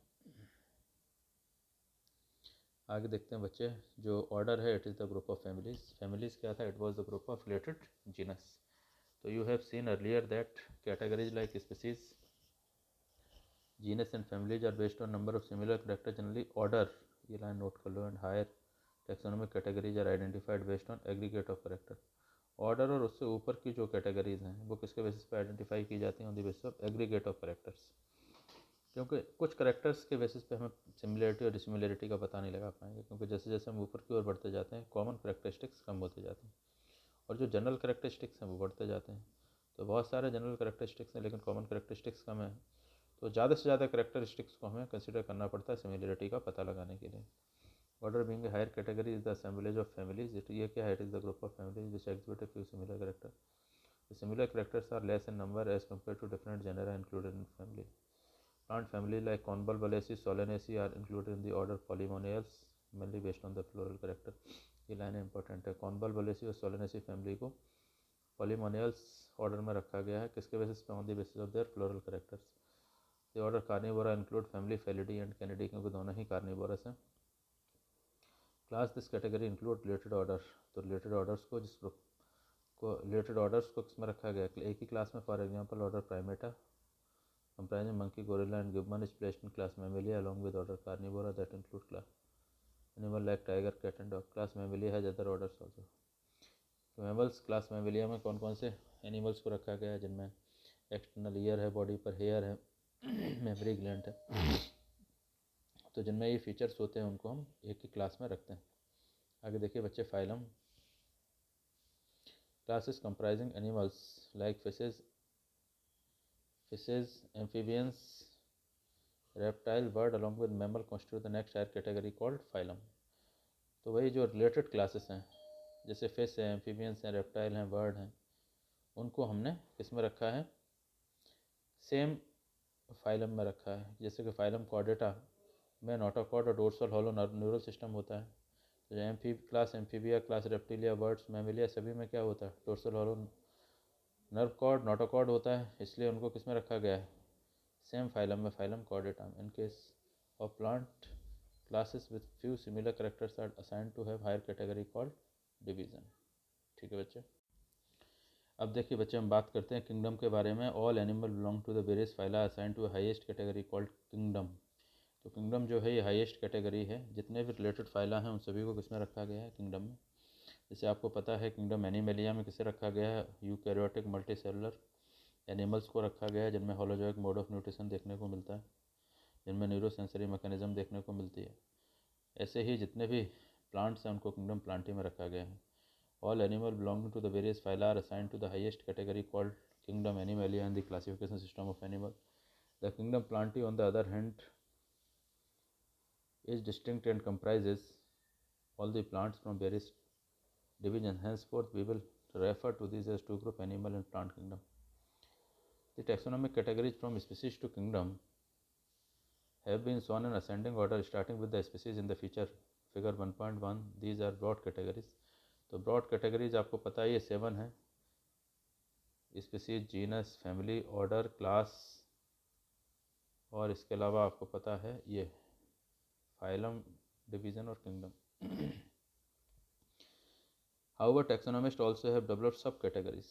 आगे देखते हैं बच्चे, जो ऑर्डर है it is the group of families. Families क्या था? It was the group of related genus. तो you have seen earlier that categories like species, genus and families are based on number of similar character, generally order, ये लाइन नोट कर लो, and higher taxonomic categories are identified based on aggregate of character. Order और उससे ऊपर की जो कैटेगरीज हैं वो किसके बेसिस पे आइडेंटिफाई की जाती हैं? On the basis of aggregate of characters. क्योंकि कुछ करेक्टर्स के बेसिस पे हमें सिमिलरिटी और डिसिमिलरिटी का पता नहीं लगा पाएंगे, क्योंकि जैसे जैसे हम ऊपर की ओर बढ़ते जाते हैं कॉमन करेक्टरिस्टिक्स कम होते जाते हैं और जो जनरल करेक्टरिस्टिक्स हैं वो बढ़ते जाते हैं। तो बहुत सारे जनरल करेक्टरिस्टिक्स हैं लेकिन कॉमन करेक्टरिस्टिक्स कम है, तो ज़्यादा से ज़्यादा करेक्टरिस्टिक्स को हमें कंसिडर करना पड़ता है सिमिलरिटी का पता लगाने के लिए। Order being a higher category is the assemblage of families. ये क्या है? It is the group of families which exhibit a few similar character. The similar characters are less in number as compared to different genera included in family. Plant family like Convolvulaceae, Solanaceae are included in the order Polymoniales, mainly based on the floral character. ये लाइन इंपॉर्टेंट है। Convolvulaceae और Solanaceae फैमिली को Polymoniales ऑर्डर में रखा गया है, किसके बेसिस पे? On the basis of their floral characters. The order Carnivora include family Felidae and Canidae, क्योंकि दोनों ही कार्निवोरस हैं। Class this category include related order. तो रिलेटेड ऑर्डर्स को जिस ग्रुप को रिलेटेड ऑर्डर्स को किसमें रखा गया? एक ही क्लास में। For example order Primata comprising monkey, gorilla and gibbon is placed in class Mammalia along with order Carnivora that include class animal like tiger, cat and dog. Class Mammalia has other orders also. तो मैमल्स क्लास मैमेलिया में कौन कौन से एनिमल्स को रखा गया है? जिनमें एक्सटर्नल ईयर है, बॉडी पर हेयर है, मेमोरी ग्लैंड है, तो जिनमें ये फीचर्स होते हैं उनको हम एक ही क्लास में रखते हैं। आगे देखिए बच्चे, phylum classes comprising animals like fishes, fishes, amphibians, reptile, bird along with mammal constitute the next higher category called phylum. तो वही जो रिलेटेड क्लासेस हैं जैसे फिश हैं, एम्फीबियंस हैं, रेप्टाइल हैं, बर्ड हैं, उनको हमने किस में रखा है, सेम फाइलम में रखा है। जैसे कि फाइलम कॉर्डेटा में नोटोकॉर्ड और डोर्सल हॉलो न्यूरल सिस्टम होता है। तो जो class Amphibia, class Reptilia, birds, Mammalia सभी में क्या होता है, dorsal hollow nerve cord, notochord होता है, इसलिए उनको किस में रखा गया है, सेम फाइलम में, phylum Chordata. In case of plant classes with few similar characters are assigned to have higher category called division. ठीक है बच्चे। अब देखिए बच्चे, हम बात करते हैं किंगडम के बारे में। All animal belong to the various phyla assigned to highest category called kingdom. तो किंगडम जो है ये हाईएस्ट कैटेगरी है, जितने भी रिलेटेड फाइला हैं उन सभी को किसमें रखा गया है, किंगडम में। जैसे आपको पता है किंगडम एनिमेलिया में किसे रखा गया है, यूकैरियोटिक मल्टीसेलुलर एनिमल्स को रखा गया है, जिनमें होलोजोइक मोड ऑफ न्यूट्रिशन देखने को मिलता है, जिनमें न्यूरोसेंसरी मैकेनिज्म देखने को मिलती है। ऐसे ही जितने भी प्लांट्स हैं उनको किंगडम प्लांटी में रखा गया है। All animals belonging to the various phyla are assigned to the highest category called kingdom Animalia in the classification system of animal. The kingdom Plantae, on the other hand, is distinct and comprises all the plants from various divisions. Henceforth, we will refer to these as two group animal and plant kingdom. The taxonomic categories from species to kingdom have been shown in ascending order, starting with the species in the figure 1.1. These are broad categories. तो ब्रॉड कैटेगरीज आपको पता है ये 7 है, species, genus, family, order, class, और इसके अलावा आपको पता है ये फाइलम, डिवीज़न और kingdom. However taxonomist also have developed सब कैटेगरीज।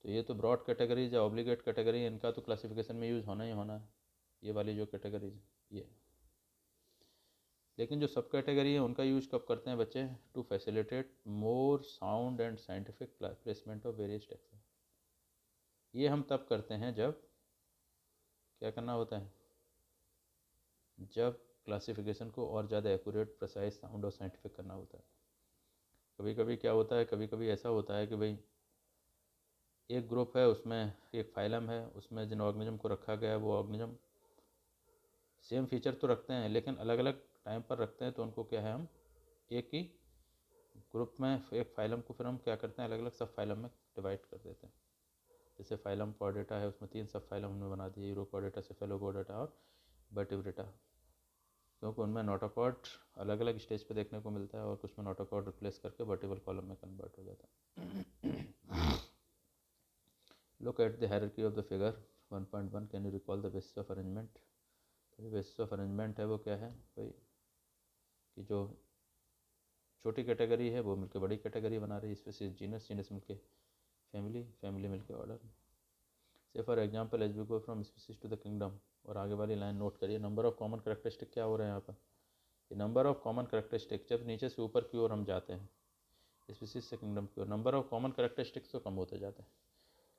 तो ये तो ब्रॉड कैटेगरीज या ऑब्लिगेट कैटेगरी, इनका तो क्लासिफिकेशन में यूज़ होना ही होना है, ये वाली जो कैटेगरीज ये। लेकिन जो सब कैटेगरी है उनका यूज कब करते हैं बच्चे, to facilitate more sound and scientific placement of various taxa. ये हम तब करते हैं जब क्या करना होता है, जब क्लासिफिकेशन को और ज़्यादा एक्यूरेट, प्रिसाइज, साउंड और साइंटिफिक करना होता है। कभी कभी क्या होता है, कभी कभी ऐसा होता है कि भाई एक ग्रुप है, उसमें एक फाइलम है, उसमें जिन ऑर्गेनिज्म को रखा गया है वो ऑर्गेनिज्म सेम फीचर तो रखते हैं लेकिन अलग अलग टाइम पर रखते हैं, तो उनको क्या है, हम एक ही ग्रुप में एक फाइलम को फिर हम क्या करते हैं, अलग अलग सब फाइलम में डिवाइड कर देते हैं। जैसे फाइलम कॉर्डेटा है, उसमें 3 सब फाइलम हमने बना दिए, यूरोकॉर्डेटा, सेफेलोकॉर्डेटा और वर्टिब्रेटा, क्योंकि उनमें नोटोकॉर्ड अलग अलग स्टेज पे देखने को मिलता है और कुछ में नोटोकॉर्ड रिप्लेस करके वर्टिबल कॉलम में कन्वर्ट हो जाता है। Look at the hierarchy of the figure 1.1। Can you recall the basis of arrangement. तो बेसिस ऑफ अरेंजमेंट है वो क्या है भाई, कि जो छोटी कैटेगरी है वो मिलकर बड़ी कैटेगरी बना रही है, स्पीसीज जीनस, जीनस मिलके फैमिली, फैमिली मिलके order. Say for example as we go from species to the kingdom, और आगे वाली लाइन नोट करिए, नंबर ऑफ कॉमन कैरेक्टरिस्टिक क्या हो रहे हैं यहाँ पर, ये नंबर ऑफ कॉमन कैरेक्टरिस्टिक जब नीचे से ऊपर की ओर हम जाते हैं स्पीसीज से किंगडम की ओर, नंबर ऑफ कॉमन कैरेक्टरिस्टिक्स तो कम होते जाते हैं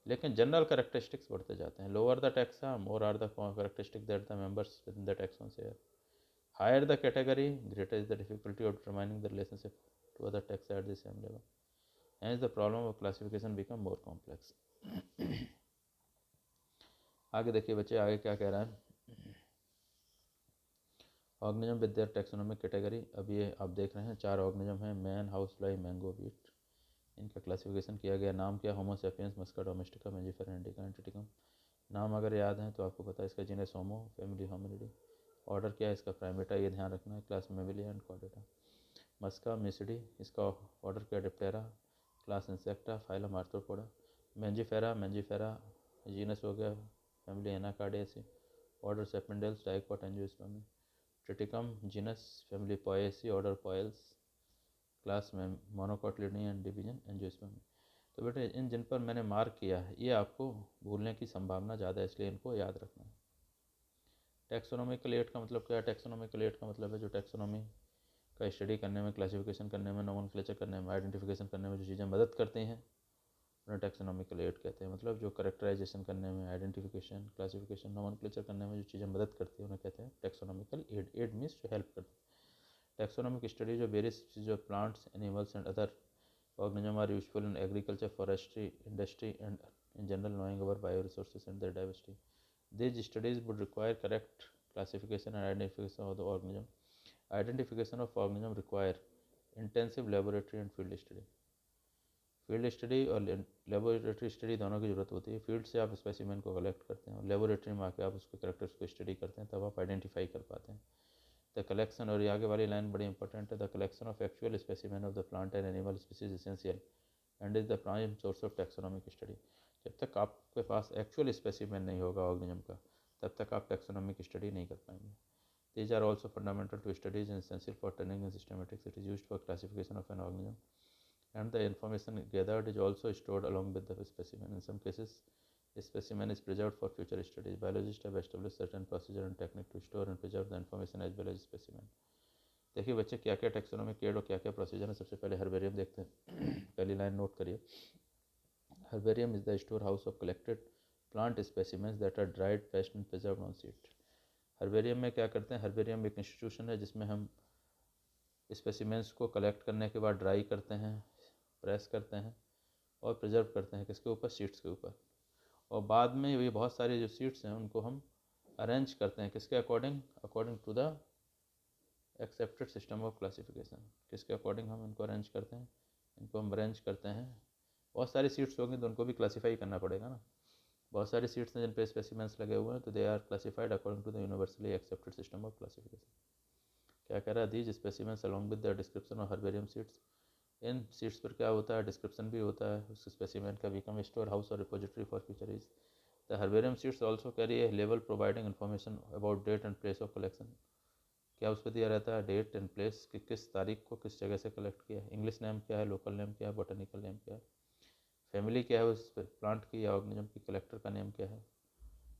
लेकिन जनरल कैरेक्टरिस्टिक्स बढ़ते जाते हैं। Lower the taxa more are the characteristic that the members within the taxon share. Higher the category, greater is the difficulty of determining the relationship to other taxa at the same level. Hence, the problem of classification become more complex. आगे देखिए बच्चे, आगे क्या कह रहा है, organism with their taxonomic category. अब ये आप देख रहे हैं 4 ऑर्गेनिज्म हैं, man, house fly, mango, wheat, इनका क्लासिफिकेशन किया गया। नाम क्या, Homo sapiens, Musca domestica, Mangifera indica, एंटिटिकम। नाम अगर याद है तो आपको पता है इसका genus Homo, family Hominidae, order क्या है इसका प्राइमेटा, ये ध्यान रखना है, class Mammalia and Chordata. Musca मिसडी, इसका ऑर्डर क्या Diptera, class insecta, phylum Arthropoda. Mangifera, Mangifera genus हो गया, family Anacardiaceae, order Sapindales, dicot angiospermae. Triticum genus, family Poaceae, order Poales, class में मोनोकोटिलिडनी एंड डिवीजन एंजियोस्पर्मी। तो बेटे इन जिन पर मैंने मार्क किया है ये आपको भूलने की संभावना ज़्यादा है, इसलिए इनको याद रखना है। टैक्सोनॉमिकल एड का मतलब क्या है, टैक्सोनॉमिकल एड का मतलब है जो टैक्सोनॉमी का स्टडी करने में, क्लासिफिकेशन करने में, नोमेनक्लेचर करने में, आइडेंटिफिकेशन करने में जो चीज़ें मदद करती हैं उन्हें टैक्सोनॉमिकल एड कहते हैं। मतलब जो करेक्टराइजेशन करने में, आइडेंटिफिकेशन, क्लासिफिकेशन, नोमेनक्लेचर करने में जो चीज़ें मदद करती हैं उन्हें कहते हैं टैक्सोनॉमिकल एड। एड मीन्स जो हेल्प करती है। टैक्सोनॉमिक स्टडी जो various species of plants, animals and other organisms are useful in agriculture, forestry, industry and in general knowing our bioresources and their diversity. These studies would require correct classification and identification of the organism. Identification of organism require intensive laboratory and field study. Field study और लेबोरेटरी स्टडी दोनों की ज़रूरत होती है. फील्ड से आप स्पेसिमेन को कलेक्ट करते हैं और लेबोरेटरी में आके आप उसके करेक्टर्स को स्टडी करते हैं, तब आप आइडेंटिफाई कर पाते हैं. द कलेक्शन, और ये आगे वाली लाइन बड़ी इंपॉर्टेंट है, the collection of actual specimen of the plant and animal species essential and is the prime source of taxonomic study. जब तक आपके पास एक्चुअल स्पेसिमेन नहीं होगा ऑर्गेनिज्म का, तब तक आप टैक्सोनॉमिक स्टडी नहीं कर पाएंगे. These are also fundamental to studies and essential for turning in systematics. It is used for classification of an organism, and the information gathered is also stored along with the specimen. In some cases, a specimen is preserved for future studies. Biologists have established certain procedure and technique to store and preserve the information as well as specimen. देखिए बच्चे, क्या क्या टैक्सोनॉमिक केड और क्या क्या प्रोसीजर है. सबसे पहले हर्बेरियम देखते हैं. पहली लाइन नोट करिए. Herbarium is the store house of collected plant specimens that are dried, pressed and preserved on sheet. Herbarium में क्या करते हैं? हर्बेरियम एक इंस्टीट्यूशन है जिसमें हम स्पेसिमेंस को कलेक्ट करने के बाद ड्राई करते हैं, प्रेस करते हैं और प्रिजर्व करते हैं. किसके ऊपर? सीट्स के ऊपर. और बाद में ये बहुत सारी जो सीट्स हैं उनको हम अरेंज करते हैं. किसके according? According to the accepted system of classification. किसके अकॉर्डिंग हम इनको अरेंज करते हैं? इनको हम अरेंज करते हैं. बहुत सारी सीट्स होंगी तो उनको भी क्लासीफाई करना पड़ेगा ना. बहुत सारी सीट्स हैं जिन पे स्पेसिमेंस लगे हुए हैं, तो they are classified according to the universally accepted system of classification. क्या कह रहा है? These specimens along with the description of herbarium sheets. इन सीट्स पर क्या होता है? डिस्क्रिप्शन भी होता है उस स्पेसिमेन का. बिकम स्टोर हाउस और repository for future use. The herbarium sheets also carry a लेवल providing information about date and place of collection. क्या उस पर दिया रहता है? डेट एंड प्लेस, कि किस तारीख को किस जगह से कलेक्ट किया है. इंग्लिश नेम क्या है, लोकल नेम क्या है, बॉटनिकल नेम क्या है, फैमिली क्या है उस प्लांट की या ऑर्गेनिज्म की, कलेक्टर का नेम क्या है.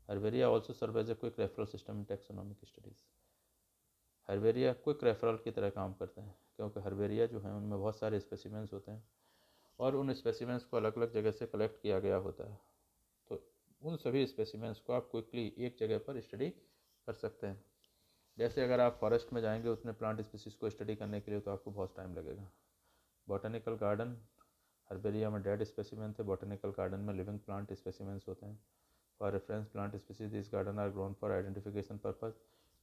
Herbaria also serve as a quick referral system in taxonomic studies. Herbaria quick referral की तरह काम करते हैं, क्योंकि हर्बेरिया जो है उनमें बहुत सारे स्पेसिमेंस होते हैं और उन स्पेसिमेंस को अलग अलग जगह से कलेक्ट किया गया होता है. तो उन सभी स्पेसिमेंस को आप क्विकली एक जगह पर स्टडी कर सकते हैं. जैसे अगर आप फॉरेस्ट में जाएंगे उतने प्लांट स्पीसीज को स्टडी करने के लिए तो आपको बहुत टाइम लगेगा. बॉटनिकल गार्डन, हर्बेरिया में डेड स्पेसिमेन थे, बॉटनिकल गार्डन में लिविंग प्लांट स्पेसिमेंस होते हैं. For reference plant species this garden are grown for identification purpose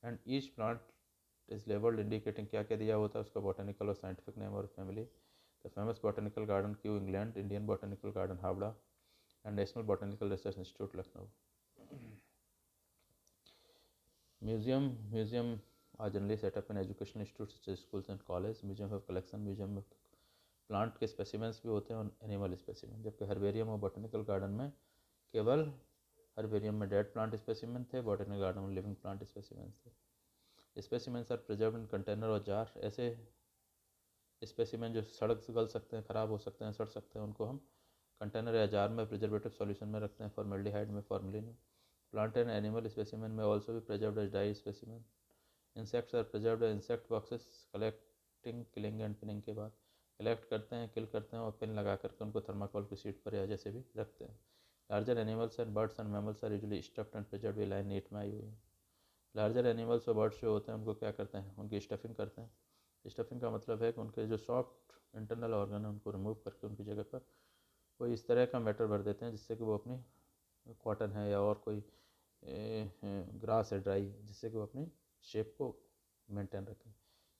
and each plant is labelled indicating क्या क्या दिया होता है उसका बॉटनिकल और साइंटिफिक नेम और family. The famous botanical garden Kew England, Indian botanical garden Howrah and national botanical research institute Lucknow. Museum are generally set up in educational institutes such as schools and college. Museum have collection, museum में प्लांट के स्पेसिमेंस भी होते हैं और एनिमल स्पेसिमेन. जबकि हर्बेरियम और बॉटनिकल गार्डन में केवल हर्बेरियम में डेड प्लांट स्पेसिमेन थे, बॉटनिकल गार्डन में लिविंग प्लांट स्पेसिमेंस थे. Specimens are preserve in container और जार. ऐसे स्पेसिमेन जो गल सकते हैं, ख़राब हो सकते हैं, सड़ सकते हैं, उनको हम कंटेनर या जार में प्रिजर्वेटिव सॉल्यूशन में रखते हैं. फॉर्मेल्डिहाइड में, फॉर्मेलिन में. Plant and animal specimen may also भी preserved as dry specimen. Insects are preserved as insect boxes. Collecting, killing and pinning के बाद कलेक्ट करते हैं, किल करते हैं और पिन लगा करके उनको थर्माकोल की शीट पर या जैसे भी रखते हैं. Larger animals and birds and mammals are usually stuffed and preserved. ये लाइन 8 में आई हुई है. लार्जर एनिमल्स और बर्ड्स जो होते हैं उनको क्या करते हैं? उनकी स्टफिंग करते हैं. स्टफिंग का मतलब है कि उनके जो सॉफ्ट इंटरनल ऑर्गन है उनको रिमूव करके उनकी जगह पर कोई इस तरह का मैटर भर देते हैं जिससे कि वो अपनी कॉटन है या और कोई ग्रास है ड्राई, जिससे कि वो अपनी शेप को मेंटेन रखें.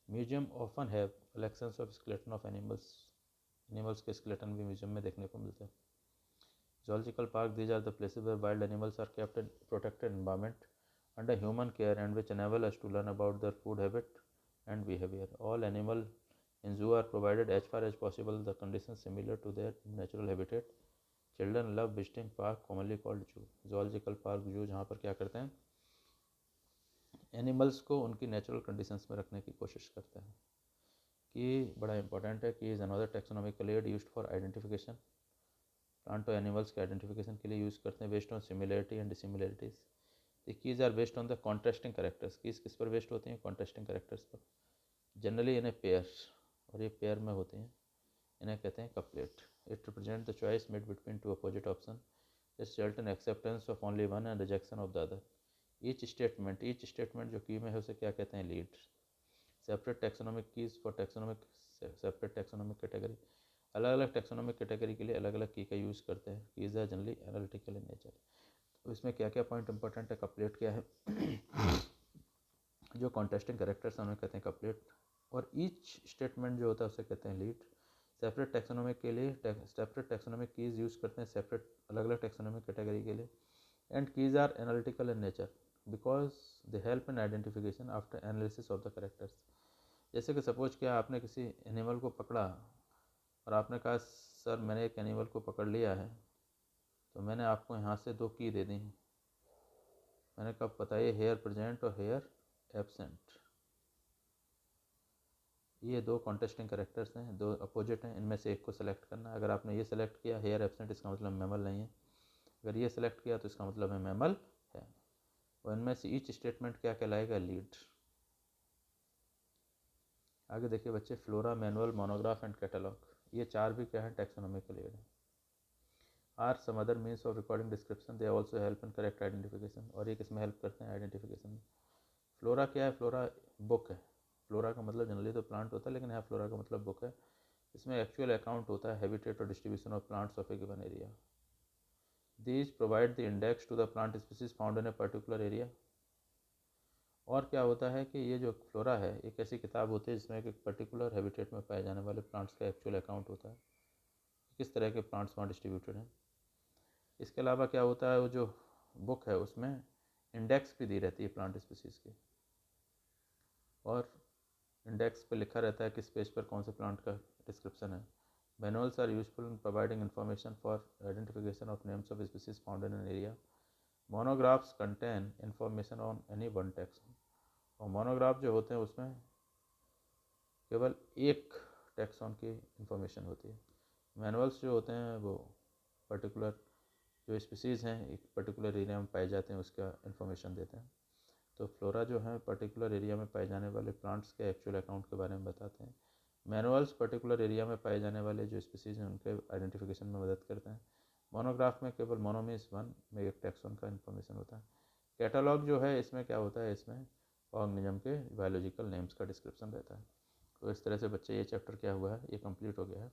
Museum often have collections of skeleton of animals के स्केलेटन भी म्यूजियम में देखने को मिलते हैं. zoological park, these are the places where wild animals are kept in protected environment under human care and which enable us to learn about their food habit and behavior. All animal in zoo are provided as far as possible the conditions similar to their natural habitat. Children love visiting park commonly called zoo. zoological park, zoo, जहाँ पर क्या करते हैं? एनिमल्स को उनकी नेचुरल कंडीशंस में रखने की कोशिश करते हैं. कि बड़ा इंपॉर्टेंट है कि is another taxonomical aid used for identification. Plant और एनिमल्स के आइडेंटिफिकेशन के लिए यूज़ करते हैं based on similarity and dissimilarities. The keys are based on the contrasting characters. Keys किस पर बेस्ड होती हैं? कॉन्ट्रास्टिंग करेक्टर्स पर. जनरली इन्हें पेयर, और ये पेयर में होते हैं, इन्हें कहते हैं couplet. It represent the choice made between two opposite option. Its result in acceptance of only one and rejection of the other. Each statement जो की में है उसे क्या कहते हैं? Lead. Separate taxonomic keys for taxonomic separate taxonomic category. अलग अलग टेक्सोनॉमिक कैटेगरी के लिए अलग अलग की का यूज़ करते हैं। Keys are generally analytical in nature. तो इसमें क्या क्या पॉइंट इंपॉर्टेंट है, कपलेट क्या है, जो कॉन्टेस्टिंग कैरेक्टर्स हैं उन्हें कहते हैं कपलेट, और ईच स्टेटमेंट जो होता है उसे कहते हैं लीड। सेपरेट टेक्सोनॉमिक के लिए सेपरेट टेक्सोनॉमिक कीज यूज़ करते हैं सेपरेट अलग अलग टेक्सोनॉमिक कैटेगरी के लिए। And keys are analytical in nature because they help in identification after analysis of the characters. जैसे कि सपोज किया आपने किसी एनिमल को पकड़ा और आपने कहा सर मैंने एक एनिमल को पकड़ लिया है, तो मैंने आपको यहाँ से 2 की दे दी। मैंने कहा बताइए हेयर प्रेजेंट और हेयर एब्सेंट। ये 2 कॉन्टेस्टिंग कैरेक्टर्स हैं, 2 अपोजिट हैं, इनमें से एक को सेलेक्ट करना। अगर आपने ये सेलेक्ट किया हेयर एब्सेंट, इसका मतलब मैमल नहीं है। अगर ये सेलेक्ट किया तो इसका मतलब है मैमल है। और इनमें से ईच स्टेटमेंट क्या कहलाएगा, लीड। आगे देखिए बच्चे, flora, manual, monograph and catalogue, ये 4 भी क्या है, टैक्सोनॉमिकल एड है। Are some other means of recording description, they also help in correct identification, और ये किसमें हेल्प करते हैं, आइडेंटिफिकेशन में। फ्लोरा क्या है, फ्लोरा बुक है। फ्लोरा का मतलब जनरली तो प्लांट होता है, लेकिन यहाँ फ्लोरा का मतलब बुक है। इसमें एक्चुअल अकाउंट होता है हैबिटेट और distribution of plants of a given area. These provide the index to the plant species found in a particular area. और क्या होता है कि ये जो फ्लोरा है एक ऐसी किताब होती है जिसमें एक पर्टिकुलर हैबिटेट में पाए जाने वाले प्लांट्स का एक्चुअल अकाउंट होता है, किस तरह के प्लांट्स वहाँ डिस्ट्रीब्यूटेड हैं। इसके अलावा क्या होता है, वो जो बुक है उसमें इंडेक्स भी दी रहती है प्लांट स्पीसीज़ की, और इंडेक्स पे लिखा रहता है किस पेज पर कौन से प्लांट का डिस्क्रिप्शन है। Manuals are useful in providing information for identification of names of species found in an area. Monographs contain information on any one taxon, और मोनोग्राफ जो होते हैं उसमें केवल एक टैक्सॉन की इन्फॉर्मेशन होती है। मैनुअल्स जो होते हैं वो पर्टिकुलर जो स्पीसीज़ हैं एक पर्टिकुलर एरिया में पाए जाते हैं उसका इन्फॉर्मेशन देते हैं। तो फ्लोरा जो है पर्टिकुलर एरिया में पाए जाने वाले प्लांट्स के एक्चुअल अकाउंट के बारे में बताते हैं। मैनुअल्स पर्टिकुलर एरिया में पाए जाने वाले जो स्पीसीज़ हैं उनके आइडेंटिफिकेशन में मदद करते हैं। मोनोग्राफ में केवल मोनोमीज वन में एक टैक्सॉन का इन्फॉर्मेशन होता है। कैटलॉग जो है इसमें क्या होता है, इसमें ऑर्गेनिज्म के बायोलॉजिकल नेम्स का डिस्क्रिप्शन रहता है। तो इस तरह से बच्चे ये चैप्टर क्या हुआ है, ये कंप्लीट हो गया है।